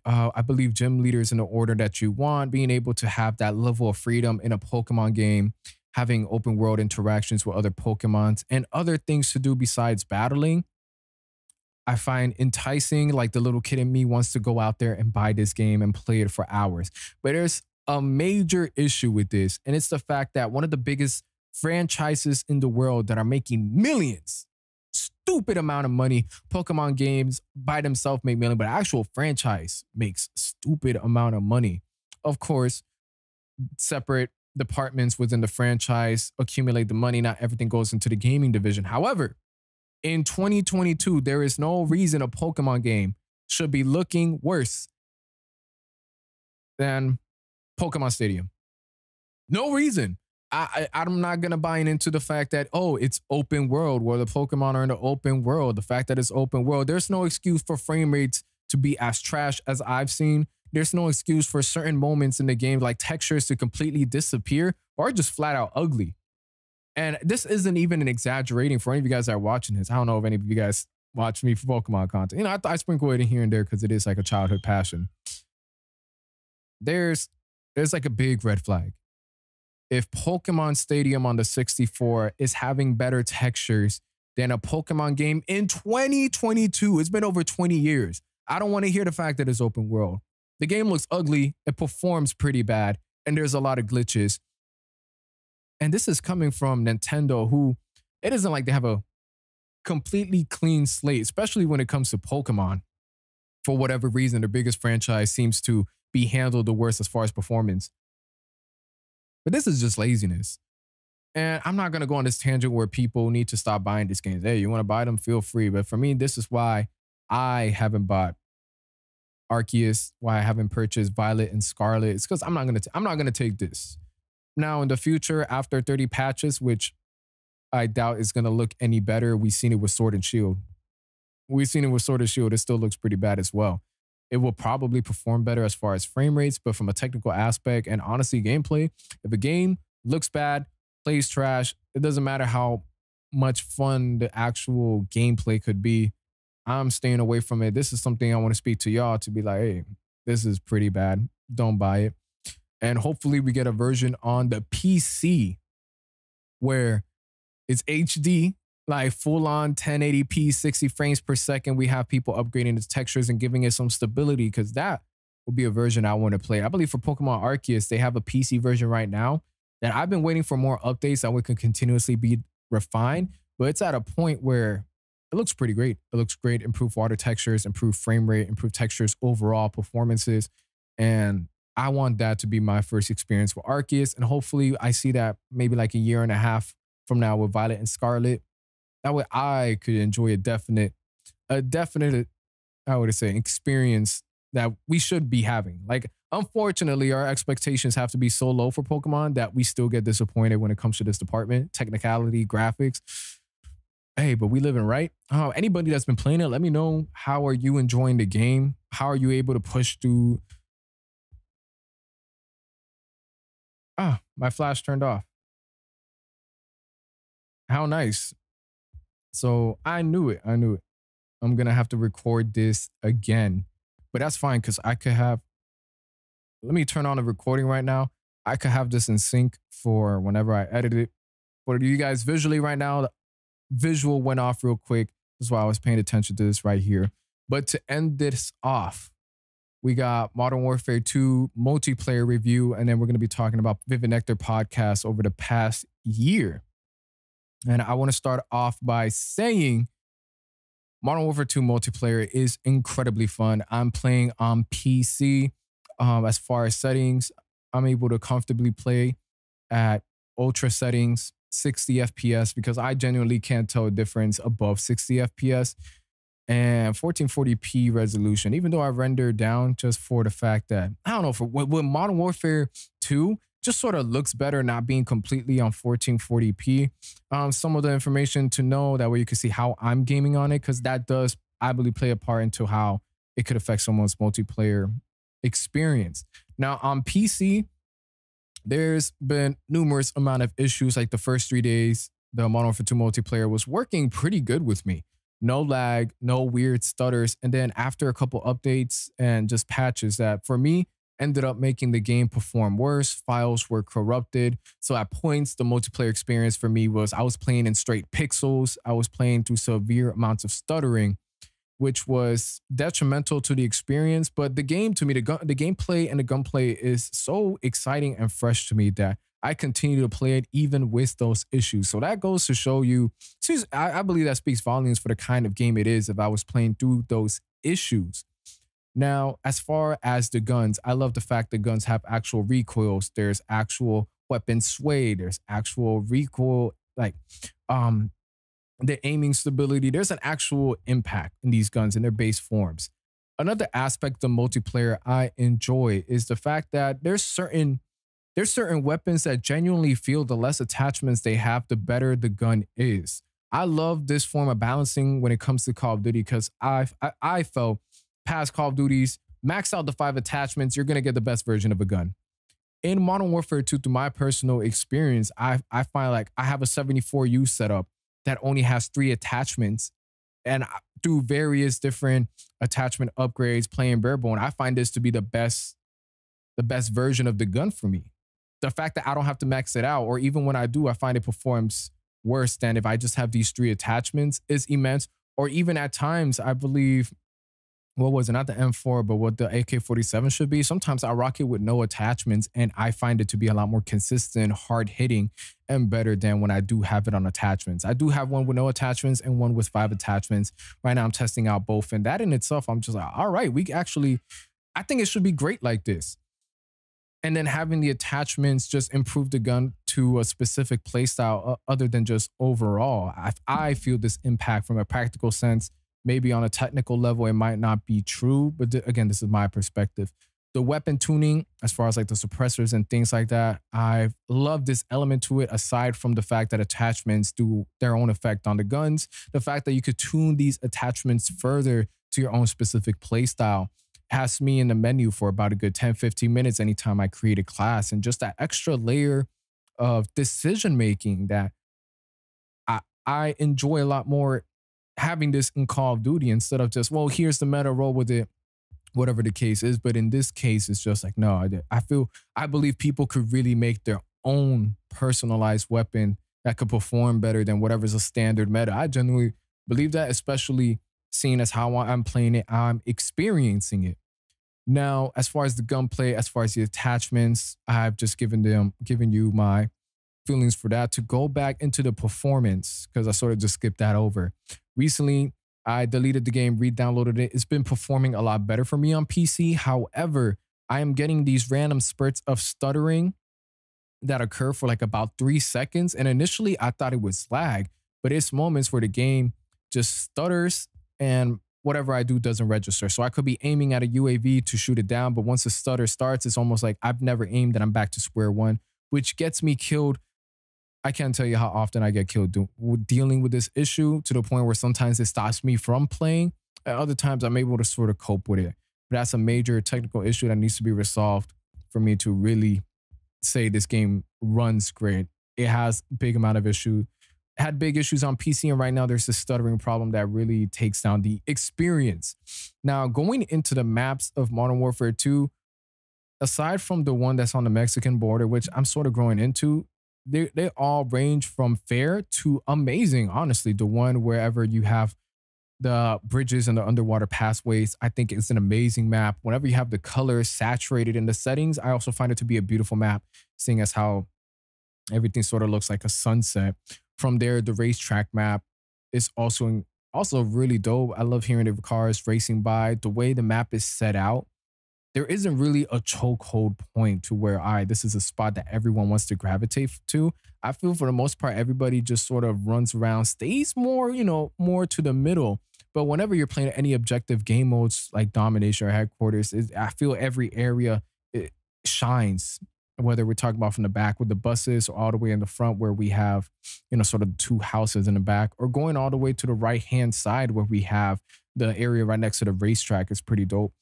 I believe, gym leaders in the order that you want, being able to have that level of freedom in a Pokemon game, having open world interactions with other Pokemons and other things to do besides battling, I find enticing. Like, the little kid in me wants to go out there and buy this game and play it for hours. But there's a major issue with this, and it's the fact that one of the biggest franchises in the world that are making millions, stupid amount of money, Pokemon games by themselves make millions, but actual franchise makes stupid amount of money. Of course, separate departments within the franchise accumulate the money. Not everything goes into the gaming division. However, in 2022, there is no reason a Pokemon game should be looking worse than Pokemon Stadium. No reason. I'm not going to buy into the fact that, oh, it's open world, where the Pokemon are in the open world. The fact that it's open world, there's no excuse for frame rates to be as trash as I've seen. There's no excuse for certain moments in the game, like textures to completely disappear or just flat out ugly. And this isn't even an exaggerating for any of you guys that are watching this. I don't know if any of you guys watch me for Pokemon content. I sprinkle it in here and there because it is like a childhood passion. There's like a big red flag. If Pokemon Stadium on the 64 is having better textures than a Pokemon game in 2022, it's been over 20 years. I don't want to hear the fact that it's open world. The game looks ugly, it performs pretty bad, and there's a lot of glitches. And this is coming from Nintendo, who, it isn't like they have a completely clean slate, especially when it comes to Pokemon. For whatever reason, their biggest franchise seems to be handled the worst as far as performance. But this is just laziness. And I'm not going to go on this tangent where people need to stop buying these games. Hey, you want to buy them? Feel free. But for me, this is why I haven't bought Arceus, why I haven't purchased Violet and Scarlet. It's because I'm not going to take this. Now, in the future, after 30 patches, which I doubt is going to look any better, we've seen it with Sword and Shield. We've seen it with Sword and Shield. It still looks pretty bad as well. it will probably perform better as far as frame rates, but from a technical aspect and honestly gameplay, if a game looks bad, plays trash, it doesn't matter how much fun the actual gameplay could be. I'm staying away from it. This is something I want to speak to y'all to be like, hey, this is pretty bad. Don't buy it. And hopefully we get a version on the PC where it's HD, like full on 1080p, 60 frames per second. We have people upgrading the textures and giving it some stability, because that will be a version I want to play. I believe for Pokemon Arceus, they have a PC version right now that I've been waiting for more updates that we can continuously be refined, but it's at a point where it looks pretty great. It looks great. Improved water textures, improved frame rate, improved textures, overall performances. And I want that to be my first experience with Arceus. And hopefully I see that maybe like a year and a half from now with Violet and Scarlet. That way I could enjoy a definite, I would say, experience that we should be having. Like, unfortunately, our expectations have to be so low for Pokemon that we still get disappointed when it comes to this department. Technicality, graphics. Hey, but we live in, right? Anybody that's been playing it, let me know. How are you enjoying the game? How are you able to push through? My flash turned off. How nice. So I knew it. I'm going to have to record this again, but that's fine because I could have, let me turn on the recording right now. I could have this in sync for whenever I edit it. For you guys visually right now, the visual went off real quick. That's why I was paying attention to this right here. But to end this off, we got Modern Warfare 2 multiplayer review, and then we're going to be talking about Vivid Nectar podcast over the past year. And I want to start off by saying Modern Warfare 2 multiplayer is incredibly fun. I'm playing on PC. As far as settings, I'm able to comfortably play at ultra settings, 60 FPS, because I genuinely can't tell a difference above 60 FPS, and 1440p resolution, even though I rendered down just for the fact that, I don't know, for with Modern Warfare 2, just sort of looks better not being completely on 1440p. Some of the information to know, that way you can see how I'm gaming on it, because that does, I believe, play a part into how it could affect someone's multiplayer experience. Now on PC, there's been numerous amount of issues. Like the first 3 days, the Modern Warfare 2 multiplayer was working pretty good with me. No lag, no weird stutters. And then after a couple updates and just patches that for me ended up making the game perform worse, files were corrupted. So at points, the multiplayer experience for me was, I was playing in straight pixels. I was playing through severe amounts of stuttering, which was detrimental to the experience. But the game, to me, the gameplay and the gunplay is so exciting and fresh to me that I continue to play it even with those issues. So that goes to show you, I believe that speaks volumes for the kind of game it is if I was playing through those issues. Now, as far as the guns, I love the fact that guns have actual recoils. There's actual weapon sway. There's actual recoil, like the aiming stability. There's an actual impact in these guns in their base forms. Another aspect of multiplayer I enjoy is the fact that there's certain weapons that genuinely feel the less attachments they have, the better the gun is. I love this form of balancing when it comes to Call of Duty, because I felt past Call of Duties, max out the 5 attachments, you're going to get the best version of a gun. In Modern Warfare 2, through my personal experience, I find like I have a 74U setup that only has 3 attachments, and through various different attachment upgrades, playing barebone, I find this to be the best version of the gun for me. The fact that I don't have to max it out, or even when I do, I find it performs worse than if I just have these 3 attachments, is immense. Or even at times, I believe, what was it? Not the M4, but what the AK-47 should be. Sometimes I rock it with no attachments, and I find it to be a lot more consistent, hard hitting, and better than when I do have it on attachments. I do have one with no attachments and one with 5 attachments. Right now I'm testing out both, and that in itself, I'm just like, all right, I think it should be great like this. And then having the attachments just improve the gun to a specific playstyle other than just overall. I feel this impact from a practical sense. Maybe on a technical level, it might not be true, but again, this is my perspective. The weapon tuning, as far as like the suppressors and things like that, I love this element to it, aside from the fact that attachments do their own effect on the guns. The fact that you could tune these attachments further to your own specific playstyle. has me in the menu for about a good 10, 15 minutes anytime I create a class. And just that extra layer of decision making that I enjoy a lot more having this in Call of Duty instead of just, well, here's the meta, roll with it, whatever the case is. But in this case, it's just like, no, I believe people could really make their own personalized weapon that could perform better than whatever's a standard meta. I genuinely believe that, especially seeing as how I'm playing it, I'm experiencing it. Now, as far as the gunplay, as far as the attachments, I've just given you my feelings for that. To go back into the performance, because I sort of just skipped that over. Recently, I deleted the game, re-downloaded it. It's been performing a lot better for me on PC. However, I am getting these random spurts of stuttering that occur for like about 3 seconds. And initially, I thought it was lag, but it's moments where the game just stutters and whatever I do doesn't register. So I could be aiming at a UAV to shoot it down, but once the stutter starts, it's almost like I've never aimed and I'm back to square one, which gets me killed. I can't tell you how often I get killed dealing with this issue, to the point where sometimes it stops me from playing. At other times, I'm able to sort of cope with it. But that's a major technical issue that needs to be resolved for me to really say this game runs great. It has a big amount of issue. Had big issues on PC, and right now there's a stuttering problem that really takes down the experience. Now, going into the maps of Modern Warfare 2, aside from the one that's on the Mexican border, which I'm sort of growing into, they all range from fair to amazing, honestly. The one wherever you have the bridges and the underwater pathways, I think it's an amazing map. Whenever you have the colors saturated in the settings, I also find it to be a beautiful map, seeing as how everything sort of looks like a sunset. From there, the racetrack map is also really dope. I love hearing the cars racing by. The way the map is set out, there isn't really a chokehold point to where, all right, this is a spot that everyone wants to gravitate to. I feel for the most part, everybody just sort of runs around, stays more, more to the middle. But whenever you're playing any objective game modes like Domination or Headquarters, I feel every area it shines. Whether we're talking about from the back with the buses, or all the way in the front where we have, sort of 2 houses in the back, or going all the way to the right-hand side where we have the area right next to the racetrack is pretty dope.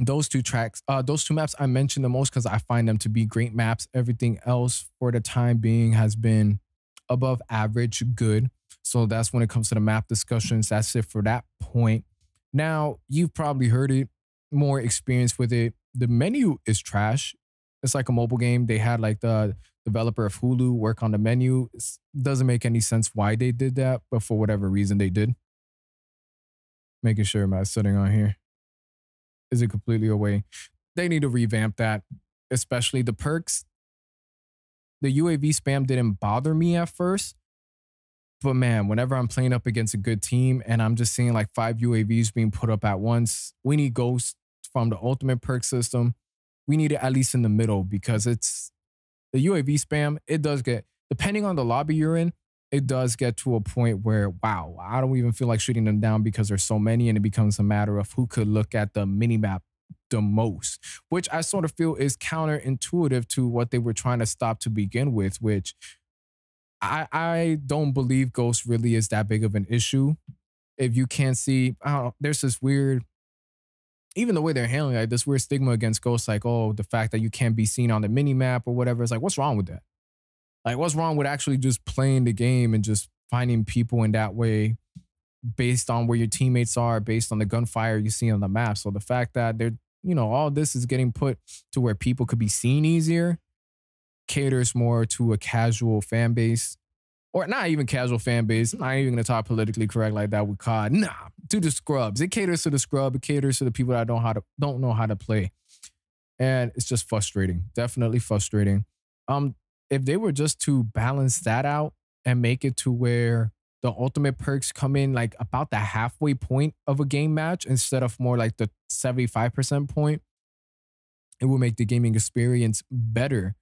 Those two maps I mentioned the most because I find them to be great maps. Everything else for the time being has been above average good. So that's when it comes to the map discussions. That's it for that point. Now, you've probably heard it, more experience with it. The menu is trash. It's like a mobile game. They had like the developer of Hulu work on the menu. It doesn't make any sense why they did that, but for whatever reason they did. Making sure my setting on here. Is it completely away? They need to revamp that, especially the perks. The UAV spam didn't bother me at first, but man, whenever I'm playing up against a good team and I'm just seeing like 5 UAVs being put up at once, we need ghosts from the ultimate perk system. We need it at least in the middle, because it's the UAV spam. It does get, depending on the lobby you're in, it does get to a point where, wow, I don't even feel like shooting them down because there's so many, and it becomes a matter of who could look at the minimap the most, which I sort of feel is counterintuitive to what they were trying to stop to begin with, which I don't believe Ghost really is that big of an issue. If you can't see, I don't know, there's this weird, even the way they're handling it, like this weird stigma against Ghost, like, oh, the fact that you can't be seen on the minimap or whatever. It's like, what's wrong with that? Like, what's wrong with actually just playing the game and just finding people in that way based on where your teammates are, based on the gunfire you see on the map? So the fact that they're, all this is getting put to where people could be seen easier caters more to a casual fan base, or not even casual fan base. I'm not even going to talk politically correct like that with COD. Nah, to the scrubs. It caters to the scrub. It caters to the people that don't know how to play. And it's just frustrating. Definitely frustrating. If they were just to balance that out and make it to where the ultimate perks come in like about the halfway point of a game match instead of more like the 75% point, it will make the gaming experience better.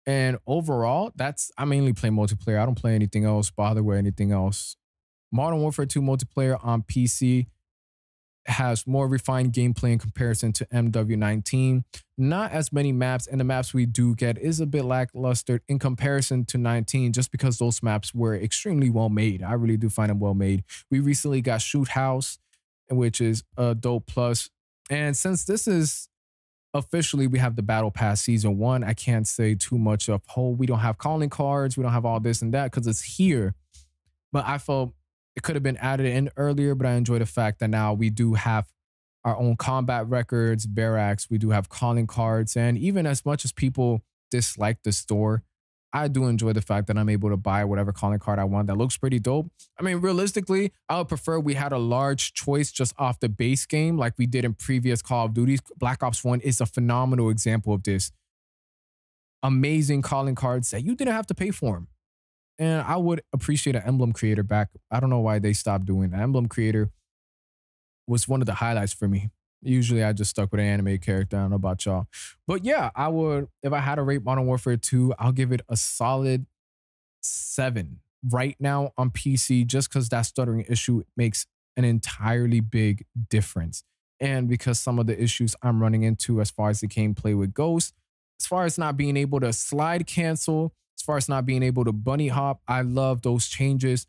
And overall, I mainly play multiplayer. I don't play anything else, bother with anything else. Modern Warfare 2 multiplayer on PC has more refined gameplay in comparison to MW19. Not as many maps, and the maps we do get is a bit lackluster in comparison to 19, just because those maps were extremely well made. I really do find them well made. We recently got Shoot House, which is a dope plus. And since this is officially, we have the Battle Pass Season 1, I can't say too much of, oh, we don't have calling cards, we don't have all this and that, because it's here. But I felt it could have been added in earlier, but I enjoy the fact that now we do have our own combat records, barracks, we do have calling cards, and even as much as people dislike the store, I do enjoy the fact that I'm able to buy whatever calling card I want that looks pretty dope. I mean, realistically, I would prefer we had a large choice just off the base game like we did in previous Call of Duties. Black Ops 1 is a phenomenal example of this. Amazing calling cards that you didn't have to pay for them. And I would appreciate an emblem creator back. I don't know why they stopped doing that. Emblem creator was one of the highlights for me. Usually I just stuck with an anime character. I don't know about y'all. But yeah, I would, if I had to rate Modern Warfare 2, I'll give it a solid 7 right now on PC, just because that stuttering issue makes an entirely big difference. And because some of the issues I'm running into as far as the gameplay with Ghost, as far as not being able to slide cancel, as far as not being able to bunny hop, I love those changes.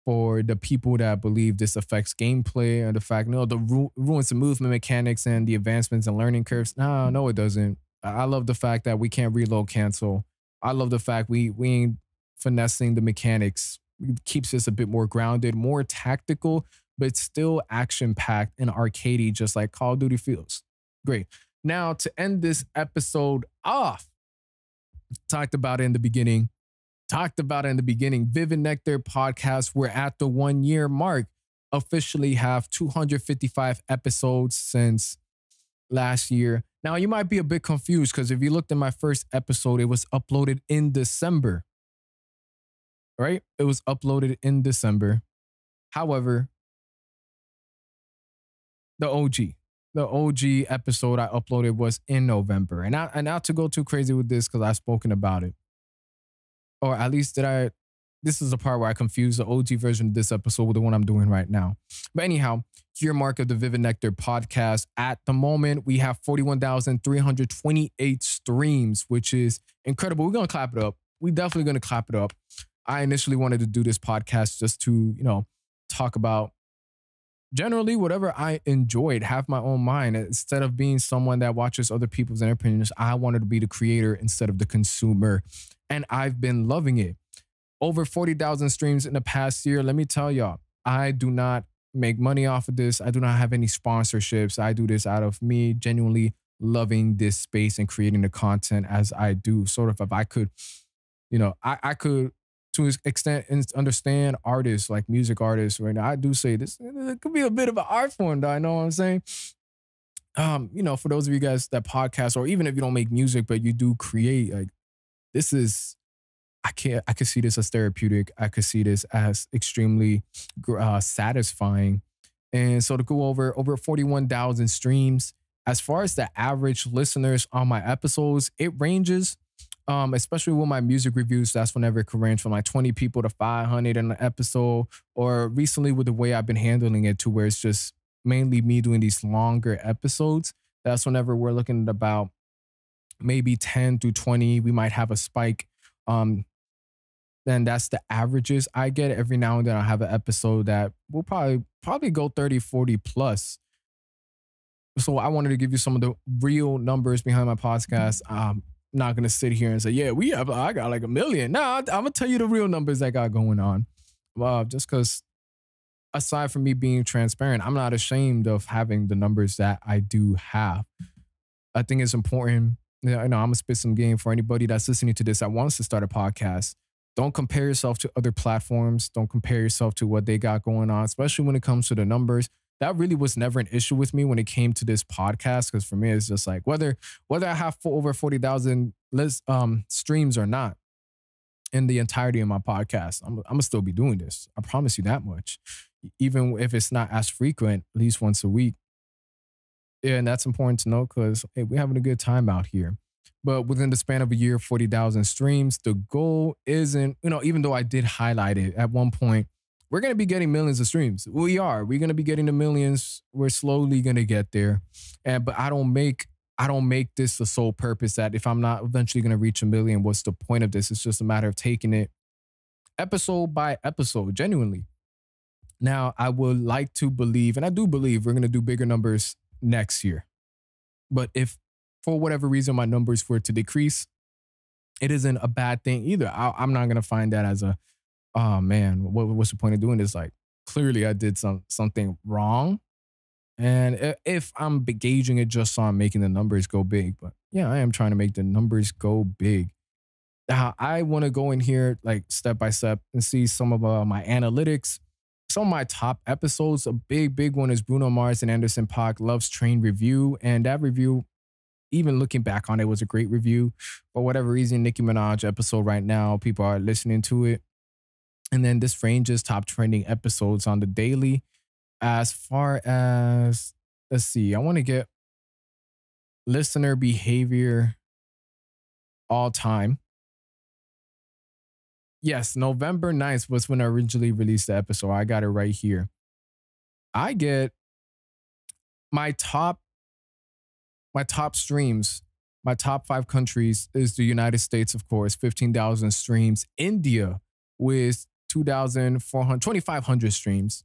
For the people that believe this affects gameplay and the fact, no, the ruins the movement mechanics and the advancements and learning curves. No, it doesn't. I love the fact that we can't reload cancel. I love the fact we ain't finessing the mechanics. It keeps us a bit more grounded, more tactical, but still action-packed and arcadey, just like Call of Duty feels. Great. Now, to end this episode off, talked about it in the beginning, Vivid Nectar podcast. We're at the 1 year mark. Officially have 255 episodes since last year. Now, you might be a bit confused because if you looked at my first episode, it was uploaded in December, right? It was uploaded in December. However, the OG episode I uploaded was in November. And not to go too crazy with this because I've spoken about it. Or at least this is the part where I confuse the OG version of this episode with the one I'm doing right now. But anyhow, year mark of the Vivid Nectar podcast. At the moment, we have 41,328 streams, which is incredible. We're going to clap it up. We're definitely going to clap it up. I initially wanted to do this podcast just to, talk about generally whatever I enjoyed, have my own mind. Instead of being someone that watches other people's opinions, I wanted to be the creator instead of the consumer. And I've been loving it. Over 40,000 streams in the past year. Let me tell y'all, I do not make money off of this. I do not have any sponsorships. I do this out of me genuinely loving this space and creating the content as I do. Sort of if I could, I could to an extent understand artists like music artists right now. I do say this, it could be a bit of an art form though. I know what I'm saying. For those of you guys that podcast, or even if you don't make music, but you do create, like, this is, I could see this as therapeutic. I could see this as extremely satisfying. And so to go over 41,000 streams, as far as the average listeners on my episodes, it ranges, especially with my music reviews. That's whenever it could range from like 20 people to 500 in an episode, or recently with the way I've been handling it to where it's just mainly me doing these longer episodes. That's whenever we're looking at about maybe 10 to 20, we might have a spike. Then that's the averages I get. Every now and then I have an episode that will probably go 30, 40 plus. So I wanted to give you some of the real numbers behind my podcast. I'm not going to sit here and say, yeah, I got like 1 million. No, I'm going to tell you the real numbers I got going on. Just because aside from me being transparent, I'm not ashamed of having the numbers that I do have. I think it's important. I'm going to spit some game for anybody that's listening to this that wants to start a podcast. Don't compare yourself to other platforms. Don't compare yourself to what they got going on, especially when it comes to the numbers. That really was never an issue with me when it came to this podcast, because for me, it's just like whether I have over 40,000 streams or not in the entirety of my podcast, I'm going to still be doing this. I promise you that much. Even if it's not as frequent, at least once a week. Yeah, and that's important to know because hey, we're having a good time out here. But within the span of a year, 40,000 streams, the goal isn't, even though I did highlight it at one point, we're going to be getting millions of streams. We're going to be getting the millions. We're slowly going to get there. But I don't make this the sole purpose that if I'm not eventually going to reach 1 million, what's the point of this? It's just a matter of taking it episode by episode, genuinely. Now, I would like to believe, and I do believe we're going to do bigger numbers next year. But if for whatever reason my numbers were to decrease, it isn't a bad thing either. I'm not gonna find that as a, oh man, what's the point of doing this? Like clearly I did something wrong. And if I'm gauging it just on making the numbers go big, but yeah, I am trying to make the numbers go big. Now, I want to go in here like step by step and see some of my analytics. Some of my top episodes. A big one is Bruno Mars and Anderson .Paak Love's Train review. And that review, even looking back on it, was a great review. For whatever reason, Nicki Minaj episode right now, people are listening to it. And then this ranges top trending episodes on the daily. As far as, let's see, I want to get listener behavior all time. Yes, November 9th was when I originally released the episode. I got it right here. I get my top streams, my top 5 countries is the United States, of course, 15,000 streams. India with 2,500 streams.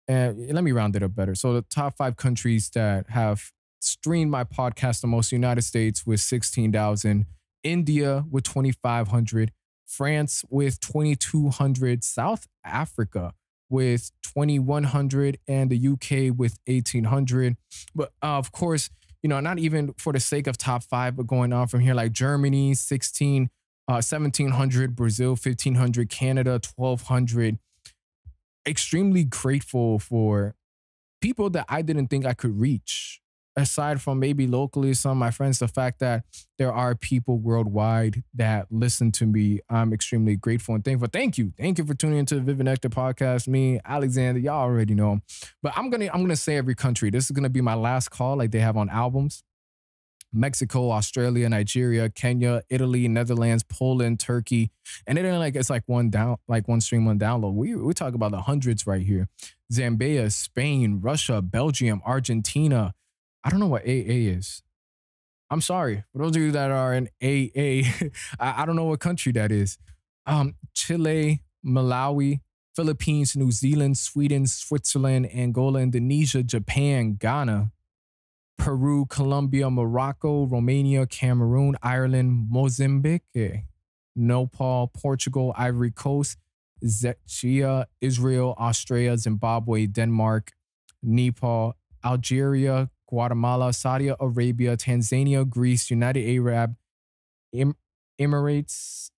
And let me round it up better. So the top 5 countries that have streamed my podcast the most: United States with 16,000, India with 2,500, France with 2,200, South Africa with 2,100, and the UK with 1,800. But of course, you know, not even for the sake of top 5, but going on from here, like Germany, 1,700, Brazil, 1,500, Canada, 1,200. Extremely grateful for people that I didn't think I could reach. Aside from maybe locally, some of my friends, the fact that there are people worldwide that listen to me, I'm extremely grateful and thankful. Thank you. Thank you for tuning into the Vivid Nectar podcast. Me, Alexander, y'all already know. But I'm gonna say every country. This is gonna be my last call, like they have on albums. Mexico, Australia, Nigeria, Kenya, Italy, Netherlands, Poland, Turkey. And it ain't like it's like one stream, one download. We talk about the hundreds right here. Zambia, Spain, Russia, Belgium, Argentina. I don't know what AA is. I'm sorry. For those of you that are in AA, I don't know what country that is. Chile, Malawi, Philippines, New Zealand, Sweden, Switzerland, Angola, Indonesia, Japan, Ghana, Peru, Colombia, Morocco, Romania, Cameroon, Ireland, Mozambique, Nepal, Portugal, Ivory Coast, Czechia, Israel, Australia, Zimbabwe, Denmark, Nepal, Algeria, Guatemala, Saudi Arabia, Tanzania, Greece, United Arab Emirates,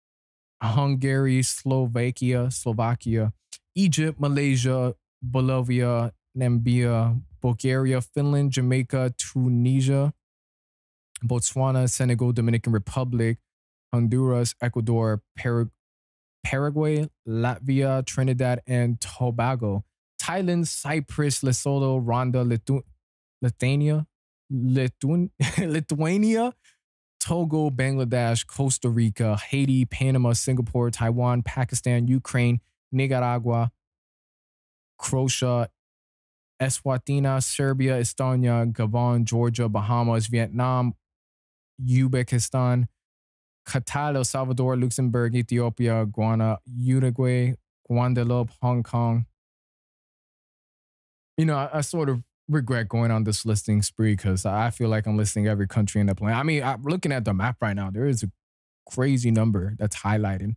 Hungary, Slovakia, Egypt, Malaysia, Bolivia, Namibia, Bulgaria, Finland, Jamaica, Tunisia, Botswana, Senegal, Dominican Republic, Honduras, Ecuador, Paraguay, Latvia, Trinidad and Tobago, Thailand, Cyprus, Lesotho, Rwanda, Lithuania, Togo, Bangladesh, Costa Rica, Haiti, Panama, Singapore, Taiwan, Pakistan, Ukraine, Nicaragua, Croatia, Eswatini, Serbia, Estonia, Gabon, Georgia, Bahamas, Vietnam, Uzbekistan, Qatar, El Salvador, Luxembourg, Ethiopia, Ghana, Uruguay, Guadeloupe, Hong Kong. You know, I sort of regret going on this listing spree because I feel like I'm listing every country in the planet. I mean, I'm looking at the map right now. There is a crazy number that's highlighted.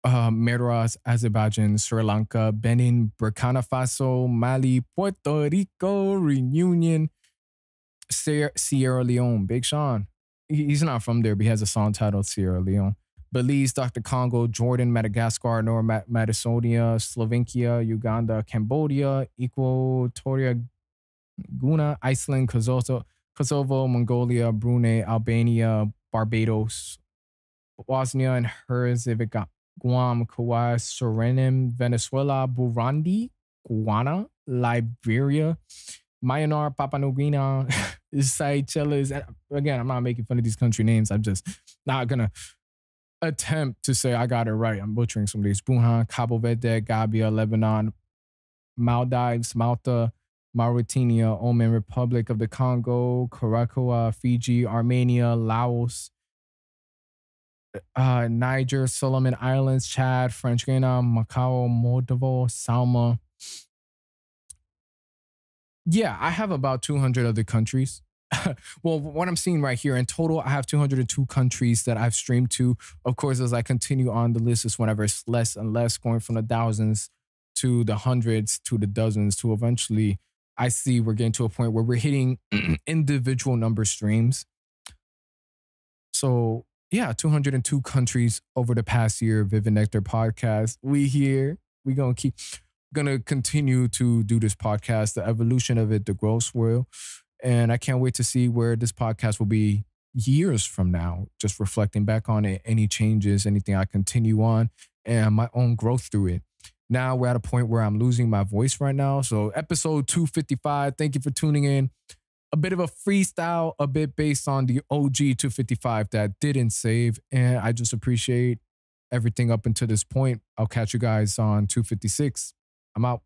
Meras, Azerbaijan, Sri Lanka, Benin, Burkina Faso, Mali, Puerto Rico, Reunion, Sierra Leone. Big Sean. He's not from there, but he has a song titled Sierra Leone. Belize, Dr. Congo, Jordan, Madagascar, North Macedonia, Slovakia, Uganda, Cambodia, Equatoria Guinea, Iceland, Kosovo, Mongolia, Brunei, Albania, Barbados, Bosnia and Herzegovina, Guam, Kauai, Suriname, Venezuela, Burundi, Guyana, Liberia, Myanmar, Papua New Guinea, Seychelles. Again, I'm not making fun of these country names. I'm just not going to attempt to say I got it right. I'm butchering some of these. Bhutan, Cabo Verde, Gambia, Lebanon, Maldives, Malta, Mauritania, Oman, Republic of the Congo, Curacao, Fiji, Armenia, Laos, Niger, Solomon Islands, Chad, French Guiana, Macau, Moldova, Salma, Yeah, I have about 200 other countries. Well, what I'm seeing right here in total, I have 202 countries that I've streamed to. Of course, as I continue on the list, is whenever it's less and less, going from the thousands to the hundreds to the dozens to eventually I see we're getting to a point where we're hitting individual number streams. So yeah, 202 countries over the past year. Vivid Nectar podcast. We here. We gonna continue to do this podcast, the evolution of it, the growth will. And I can't wait to see where this podcast will be years from now, just reflecting back on it, any changes, anything I continue on, and my own growth through it. Now we're at a point where I'm losing my voice right now. So, episode 255, thank you for tuning in. A bit of a freestyle, a bit based on the OG 255 that didn't save. And I just appreciate everything up until this point. I'll catch you guys on 256. I'm out.